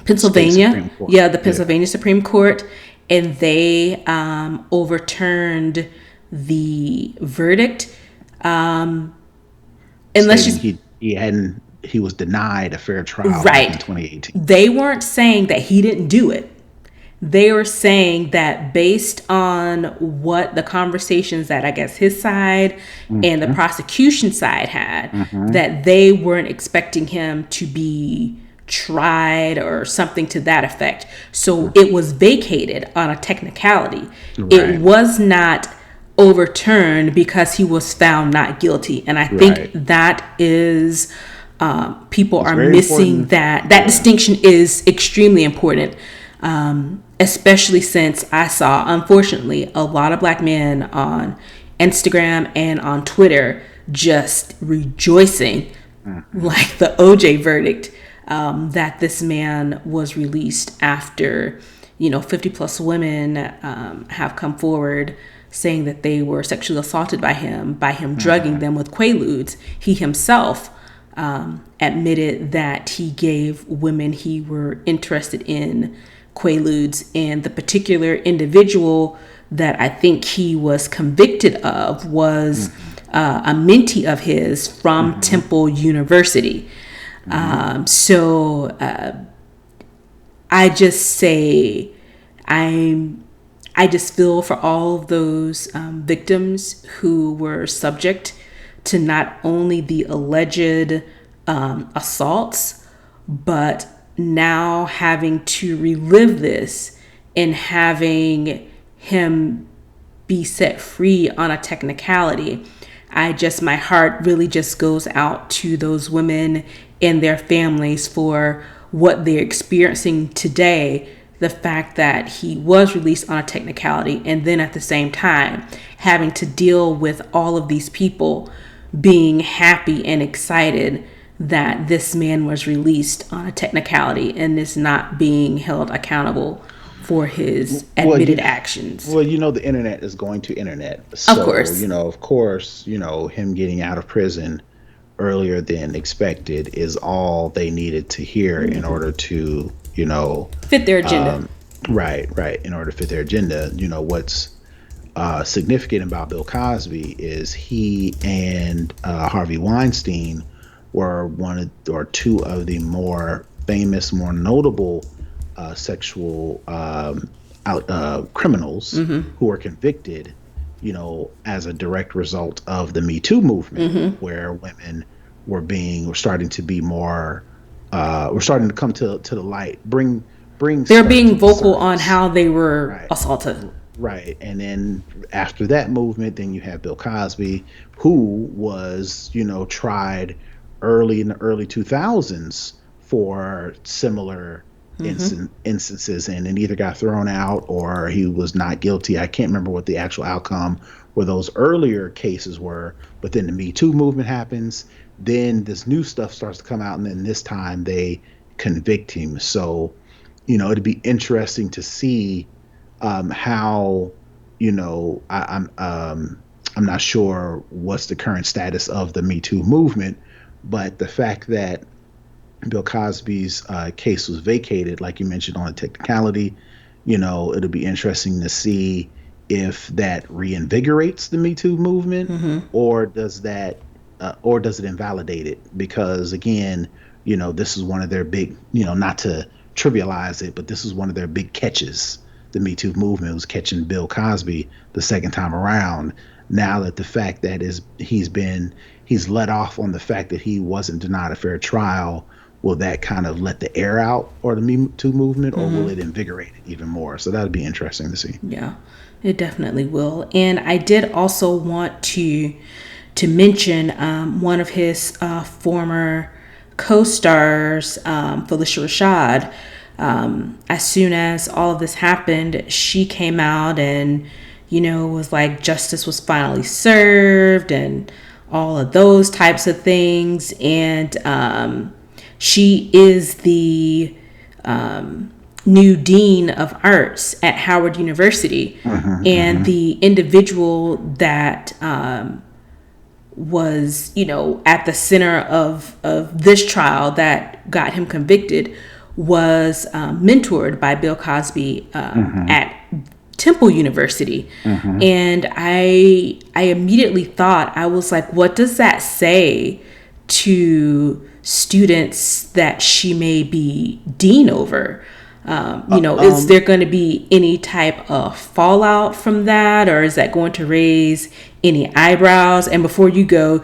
A: Pennsylvania, the Pennsylvania Supreme Court, and they overturned the verdict. Unless
B: he was denied a fair trial
A: right.
B: in 2018.
A: They weren't saying that he didn't do it. they were saying that based on what the conversations that I guess his side and the prosecution side had, that they weren't expecting him to be tried or something to that effect. So it was vacated on a technicality.
B: Right.
A: It was not overturned because he was found not guilty. And I think that is people
B: It's
A: are
B: very
A: missing
B: important.
A: that distinction is extremely important, especially since I saw, unfortunately, a lot of black men on Instagram and on Twitter just rejoicing like the OJ verdict, that this man was released after 50 plus women have come forward saying that they were sexually assaulted by him drugging them with Quaaludes. He himself admitted that he gave women he were interested in Quaaludes, and the particular individual that I think he was convicted of was a mentee of his from Temple University. So I just say I just feel for all of those victims who were subject to not only the alleged assaults, but now having to relive this and having him be set free on a technicality. My heart really just goes out to those women and their families for what they're experiencing today. The fact that he was released on a technicality, and then at the same time having to deal with all of these people being happy and excited that this man was released on a technicality and is not being held accountable for his admitted actions.
B: Well, the internet is going to internet. So,
A: of course,
B: him getting out of prison earlier than expected is all they needed to hear in order to,
A: fit their agenda.
B: Right. In order to fit their agenda. What's significant about Bill Cosby is he and Harvey Weinstein were two of the more famous, more notable sexual criminals who were convicted, as a direct result of the Me Too movement, where women were starting to be more, were starting to come to the light,
A: they're being vocal on how they were assaulted.
B: Right. And then after that movement, then you have Bill Cosby, who was, tried in the early 2000s for similar instances, and then either got thrown out or he was not guilty. I can't remember what the actual outcome where those earlier cases were, but then the Me Too movement happens. Then this new stuff starts to come out, and then this time they convict him. So, it'd be interesting to see how, I'm not sure what's the current status of the Me Too movement, but the fact that Bill Cosby's case was vacated, like you mentioned, on a technicality, it'll be interesting to see if that reinvigorates the Me Too movement, or does it invalidate it? Because again, this is one of their big, not to trivialize it, but this is one of their big catches. The Me Too movement was catching Bill Cosby the second time around. Now that the fact that he's let off on the fact that he wasn't denied a fair trial, will that kind of let the air out, or the Me Too movement, or will it invigorate it even more? So that'd be interesting to see.
A: Yeah, it definitely will. And I did also want to mention one of his former co-stars, Felicia Rashad. As soon as all of this happened, she came out and, was like, justice was finally served and all of those types of things. And she is the new dean of arts at Howard University. And the individual that was, at the center of this trial that got him convicted was mentored by Bill Cosby at Temple University. And I immediately thought, I was like, what does that say to students that she may be dean over? Is there going to be any type of fallout from that, or is that going to raise any eyebrows? And before you go,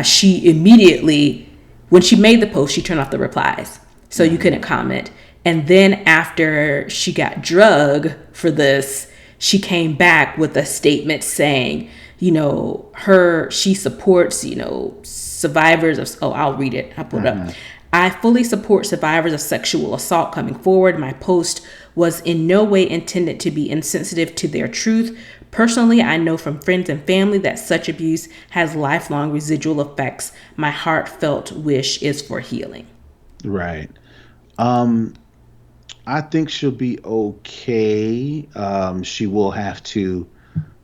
A: she immediately, when she made the post, she turned off the replies, so you couldn't comment. And then after she got drug for this, she came back with a statement saying, she supports, survivors of, I'll read it. I'll put it up. I fully support survivors of sexual assault coming forward. My post was in no way intended to be insensitive to their truth. Personally, I know from friends and family that such abuse has lifelong residual effects. My heartfelt wish is for healing.
B: Right. I think she'll be okay. She will have to,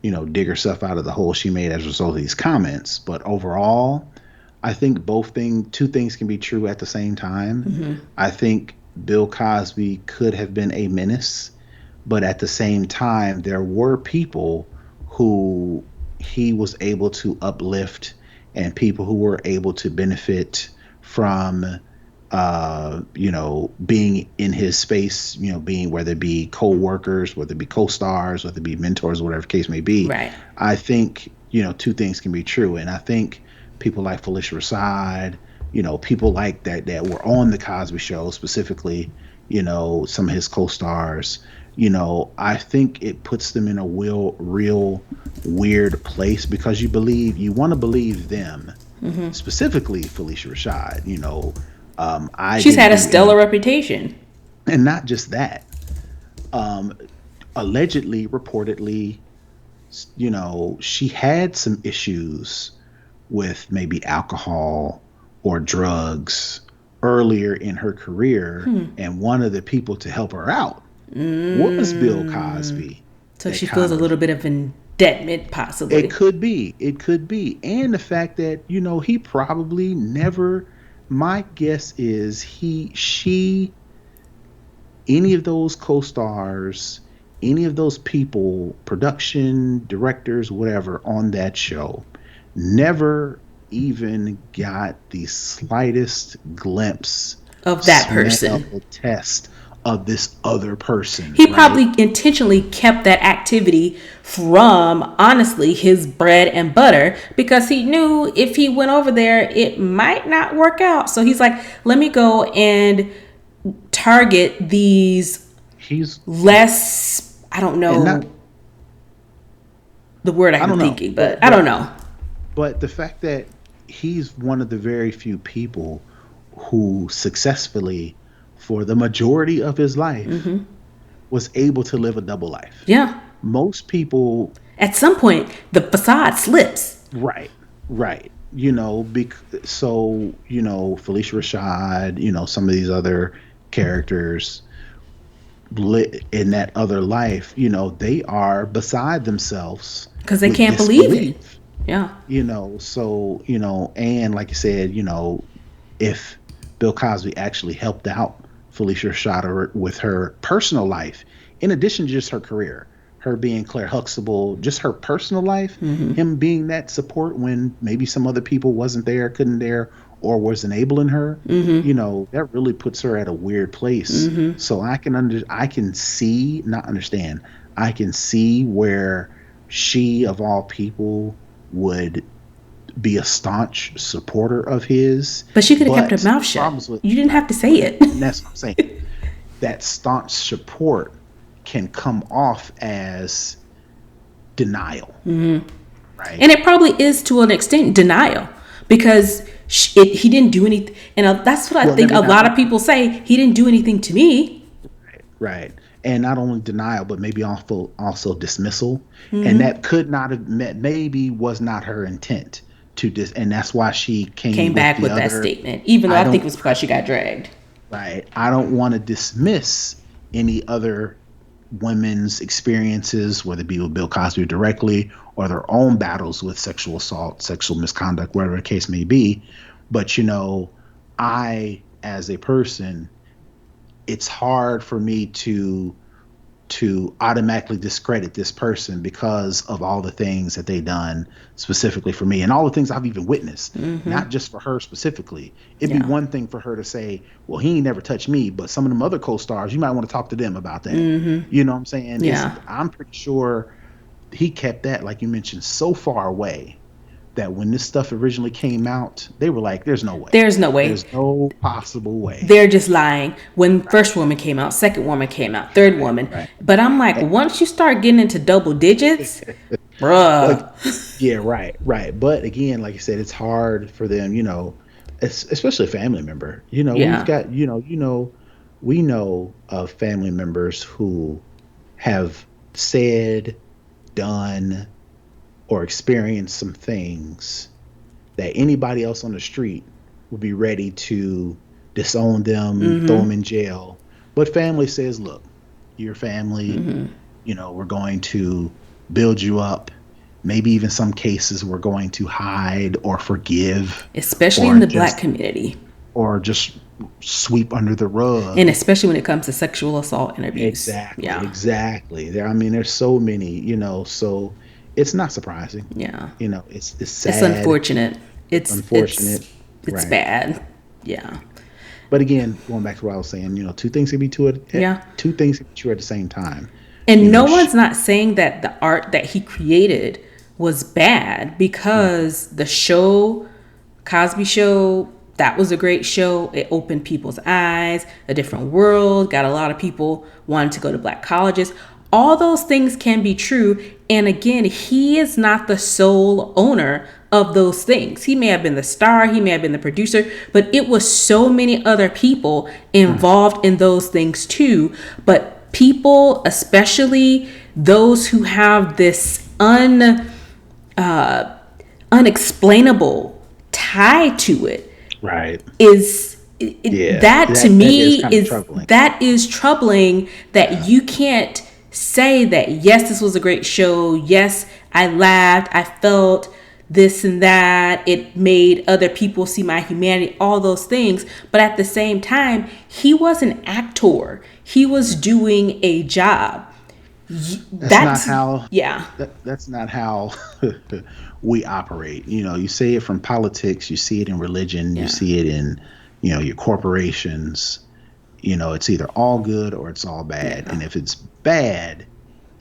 B: dig herself out of the hole she made as a result of these comments. But overall, I think two things can be true at the same time. I think Bill Cosby could have been a menace, but at the same time, there were people who he was able to uplift and people who were able to benefit from being in his space, being, whether it be co-workers, whether it be co-stars, whether it be mentors, whatever the case may be.
A: Right.
B: I think, two things can be true. And I think people like Felicia Rashad, people like that were on the Cosby Show, specifically, some of his co-stars, I think it puts them in a real weird place, because you want to believe them, specifically Felicia Rashad,
A: she's had a stellar reputation.
B: And not just that. Allegedly, reportedly, she had some issues with maybe alcohol or drugs earlier in her career. And one of the people to help her out was Bill Cosby.
A: So she feels a little bit of indebtedness, possibly.
B: It could be. And the fact that, he probably never, my guess is any of those co-stars, any of those people, production, directors, whatever, on that show, never even got the slightest glimpse
A: of that person,
B: of a test of this other person.
A: He probably intentionally kept that activity from, honestly, his bread and butter, because he knew if he went over there, it might not work out. So he's like, let me go and target these less, I don't know the word I'm thinking, but I don't know.
B: But the fact that he's one of the very few people who successfully, for the majority of his life, was able to live a double life.
A: Yeah.
B: Most people,
A: at some point, the facade slips.
B: Right. So, Felicia Rashad, some of these other characters in that other life, they are beside themselves
A: because they can't believe it. Yeah.
B: And like you said, if Bill Cosby actually helped out Felicia Rashad with her personal life, in addition to just her career, her being Claire Huxtable, just her personal life, him being that support when maybe some other people couldn't there, or was enabling her, that really puts her at a weird place. So I can see where she, of all people, would be a staunch supporter of his.
A: But she could have kept her mouth shut. You didn't have to say it.
B: And that's what I'm saying. That staunch support can come off as denial. Right?
A: And it probably is, to an extent, denial, because he didn't do anything. And that's what I think a lot of people say. He didn't do anything to me.
B: Right. And not only denial, but maybe also dismissal. And that could not have maybe was not her intent to and that's why she came
A: back with that statement, even though I think it was because she got dragged.
B: Right. I don't want to dismiss any other women's experiences, whether it be with Bill Cosby directly or their own battles with sexual assault, sexual misconduct, whatever the case may be. But, I, as a person, it's hard for me to to automatically discredit this person because of all the things that they done specifically for me and all the things I've even witnessed, not just for her specifically. It'd be
A: Yeah.
B: one thing for her to say, well, he ain't never touched me, but some of them other co-stars, you might want to talk to them about that. You know what I'm saying?
A: Yeah.
B: I'm pretty sure he kept that, like you mentioned, so far away that when this stuff originally came out, they were like, there's no way.
A: There's no way.
B: There's no possible way.
A: They're just lying. When first woman came out, second woman came out, third woman.
B: Right.
A: But I'm like, once you start getting into double digits, bruh.
B: Yeah, right. But again, like I said, it's hard for them, especially a family member.
A: Yeah.
B: We've got, we know of family members who have said, done, or experienced some things that anybody else on the street would be ready to disown them, throw them in jail. But family says, look, your family, we're going to build you up. Maybe even some cases we're going to hide or forgive.
A: Especially in the black community.
B: Or just sweep under the rug.
A: And especially when it comes to sexual assault interviews.
B: Exactly. There's so many, so it's not surprising.
A: Yeah.
B: It's sad.
A: It's unfortunate. It's
B: unfortunate.
A: It's bad. Yeah.
B: But again, going back to what I was saying, two things can be true at the same time.
A: And no one's not saying that the art that he created was bad, because the show, Cosby Show, that was a great show. It opened people's eyes, a different world, got a lot of people wanting to go to black colleges. All those things can be true. And again, he is not the sole owner of those things. He may have been the star, he may have been the producer, but it was so many other people involved in those things too. But people, especially those who have this unexplainable tie to it,
B: right,
A: that to me is troubling, that you can't say that, yes, this was a great show, yes, I laughed, I felt this and that, it made other people see my humanity, all those things, but at the same time, he was an actor, he was doing a job. That's not how we operate. You see it from politics, you see it in religion, you see it in your corporations. It's either all good or it's all bad. And if it's bad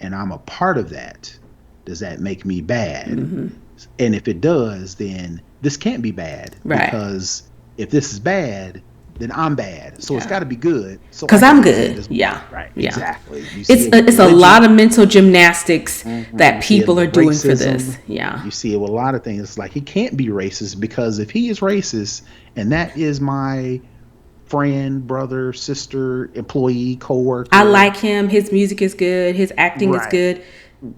A: and I'm a part of that, does that make me bad? And if it does, then this can't be bad, because if this is bad, then I'm bad. So it's got to be good. Because I'm good.
B: Exactly.
A: It's a lot of mental gymnastics that people are doing for this.
B: You see it with a lot of things. It's like, he can't be racist, because if he is racist and that is my friend, brother, sister, employee, coworker,
A: I like him, his music is good, his acting is good.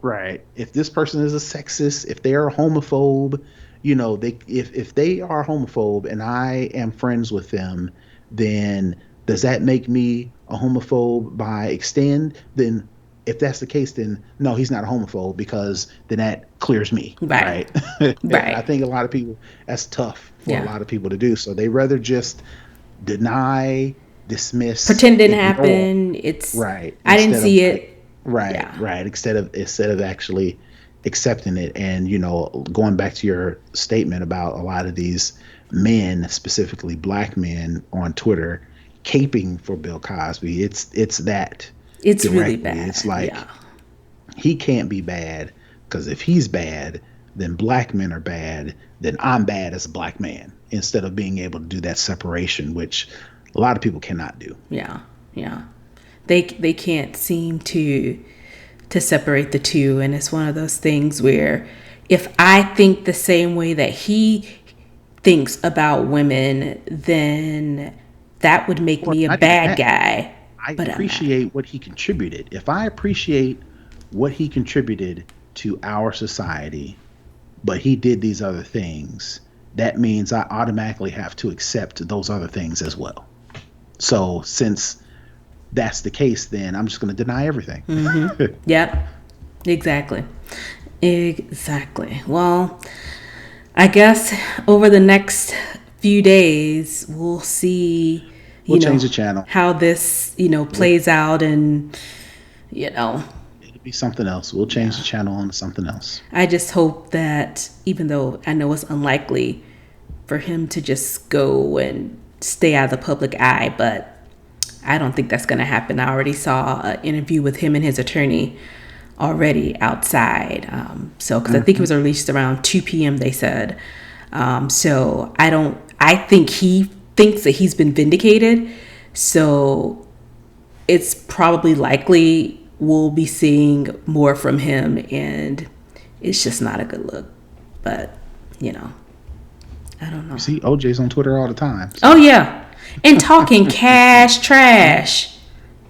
B: Right. If this person is a sexist, if they are a homophobe, if they are homophobe and I am friends with them, then does that make me a homophobe by extend? Then if that's the case, then no, he's not a homophobe, because then that clears me. Right. I think a lot of people, that's tough for a lot of people to do. So they rather just deny, dismiss,
A: pretend it didn't happen. It's right. I didn't see it.
B: Right. Instead of actually accepting it. And going back to your statement about a lot of these men, specifically black men on Twitter, caping for Bill Cosby, it's that.
A: It's directly. Really bad.
B: It's like, he can't be bad, because if he's bad, then black men are bad, then I'm bad as a black man, instead of being able to do that separation, which a lot of people cannot do.
A: They can't seem to separate the two. And it's one of those things where, if I think the same way that he thinks about women, then that would make me a bad guy.
B: I appreciate what he contributed. If I appreciate what he contributed to our society, but he did these other things, that means I automatically have to accept those other things as well. So since that's the case, then I'm just going to deny everything.
A: Yep. Exactly. Well, I guess over the next few days, we'll see,
B: we'll change the channel,
A: how this, plays out, and you know.
B: It'll be something else. We'll change the channel on to something else.
A: I just hope that, even though I know it's unlikely for him to just go and stay out of the public eye, but I don't think that's going to happen. I already saw an interview with him and his attorney already outside. Because I think it was released around 2 p.m., they said. I think he thinks that he's been vindicated. So it's probably likely we'll be seeing more from him, and it's just not a good look. But, I don't know.
B: You see, OJ's on Twitter all the time. So.
A: Oh, yeah. And talking cash trash.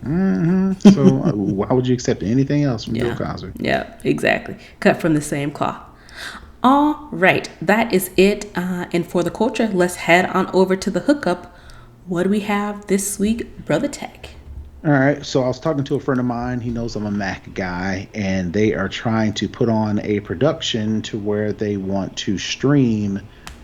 B: So why would you accept anything else from Bill Cosby?
A: Yeah, exactly. Cut from the same cloth. All right, that is it. And for the culture, let's head on over to the hookup. What do we have this week, Brother Tech?
B: All right, so I was talking to a friend of mine. He knows I'm a Mac guy, and they are trying to put on a production to where they want to stream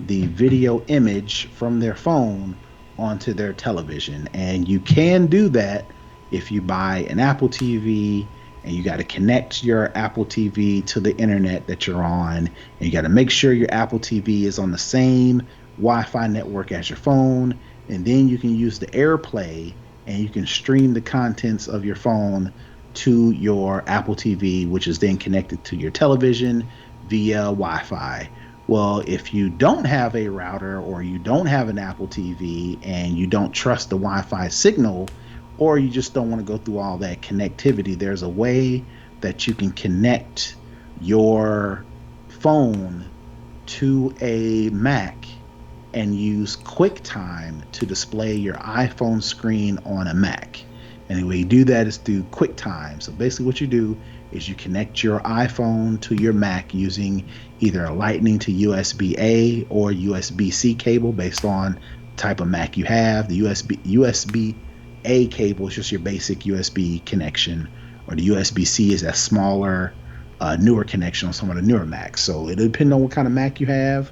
B: the video image from their phone onto their television. And you can do that if you buy an Apple TV, and you got to connect your Apple TV to the internet that you're on, and you got to make sure your Apple TV is on the same Wi-Fi network as your phone, and then you can use the AirPlay and you can stream the contents of your phone to your Apple TV, which is then connected to your television via Wi-Fi. Well, if you don't have a router, or you don't have an Apple TV, and you don't trust the Wi-Fi signal, or you just don't want to go through all that connectivity, there's a way that you can connect your phone to a Mac and use QuickTime to display your iPhone screen on a Mac. And the way you do that is through QuickTime. So basically what you do is you connect your iPhone to your Mac using either a Lightning to USB-A or USB-C cable based on the type of Mac you have. The USB-A cable is just your basic USB connection, or the USB-C is that smaller, newer connection on some of the newer Macs. So it'll depend on what kind of Mac you have,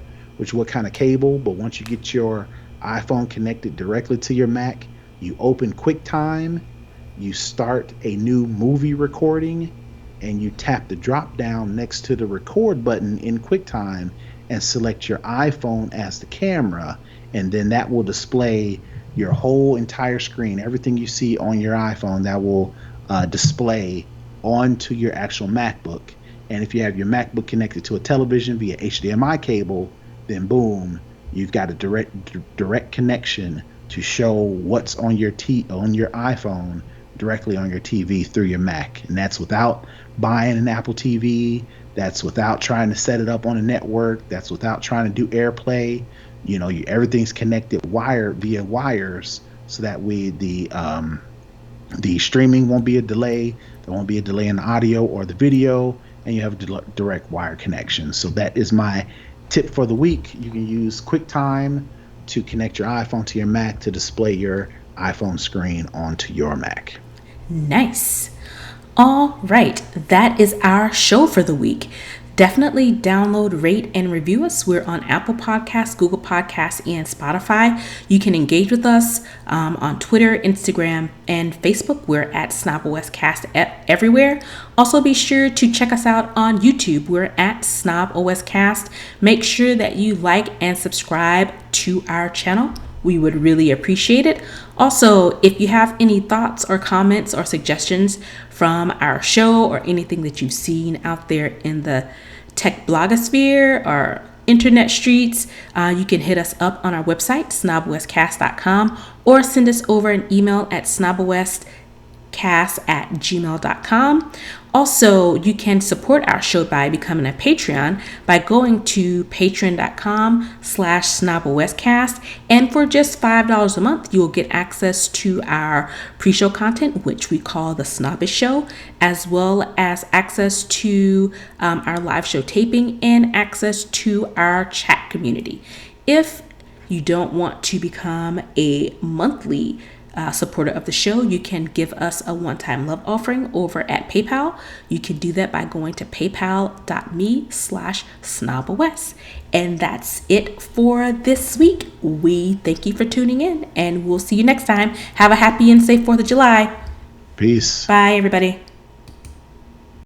B: what kind of cable. But once you get your iPhone connected directly to your Mac, you open QuickTime, you start a new movie recording, and you tap the drop down next to the record button in QuickTime and select your iPhone as the camera, and then that will display your whole entire screen. Everything you see on your iPhone, that will display onto your actual MacBook. And if you have your MacBook connected to a television via HDMI cable, then boom, you've got a direct connection to show what's on your iPhone directly on your TV through your Mac. And that's without buying an Apple TV. That's without trying to set it up on a network. That's without trying to do AirPlay. Everything's connected via wires, so that way the streaming won't be a delay. There won't be a delay in the audio or the video, and you have a direct wire connection. So that is my tip for the week. You can use QuickTime to connect your iPhone to your Mac to display your iPhone screen onto your Mac.
A: Nice. All right, that is our show for the week. Definitely download, rate, and review us. We're on Apple Podcasts, Google Podcasts, and Spotify. You can engage with us on Twitter, Instagram, and Facebook. We're at SnobOScast everywhere. Also, be sure to check us out on YouTube. We're at SnobOScast. Make sure that you like and subscribe to our channel. We would really appreciate it. Also, if you have any thoughts or comments or suggestions from our show, or anything that you've seen out there in the tech blogosphere or internet streets, you can hit us up on our website, snobwestcast.com, or send us over an email at snobwestcast@gmail.com. Also, you can support our show by becoming a Patreon by going to patreon.com/snobwestcast. And for just $5 a month, you will get access to our pre-show content, which we call The Snobbish Show, as well as access to our live show taping and access to our chat community. If you don't want to become a monthly supporter of the show, you can give us a one-time love offering over at PayPal. You can do that by going to paypal.me/snobawest. And that's it for this week. We thank you for tuning in, and we'll see you next time. Have a happy and safe 4th of July.
B: Peace.
A: Bye, everybody.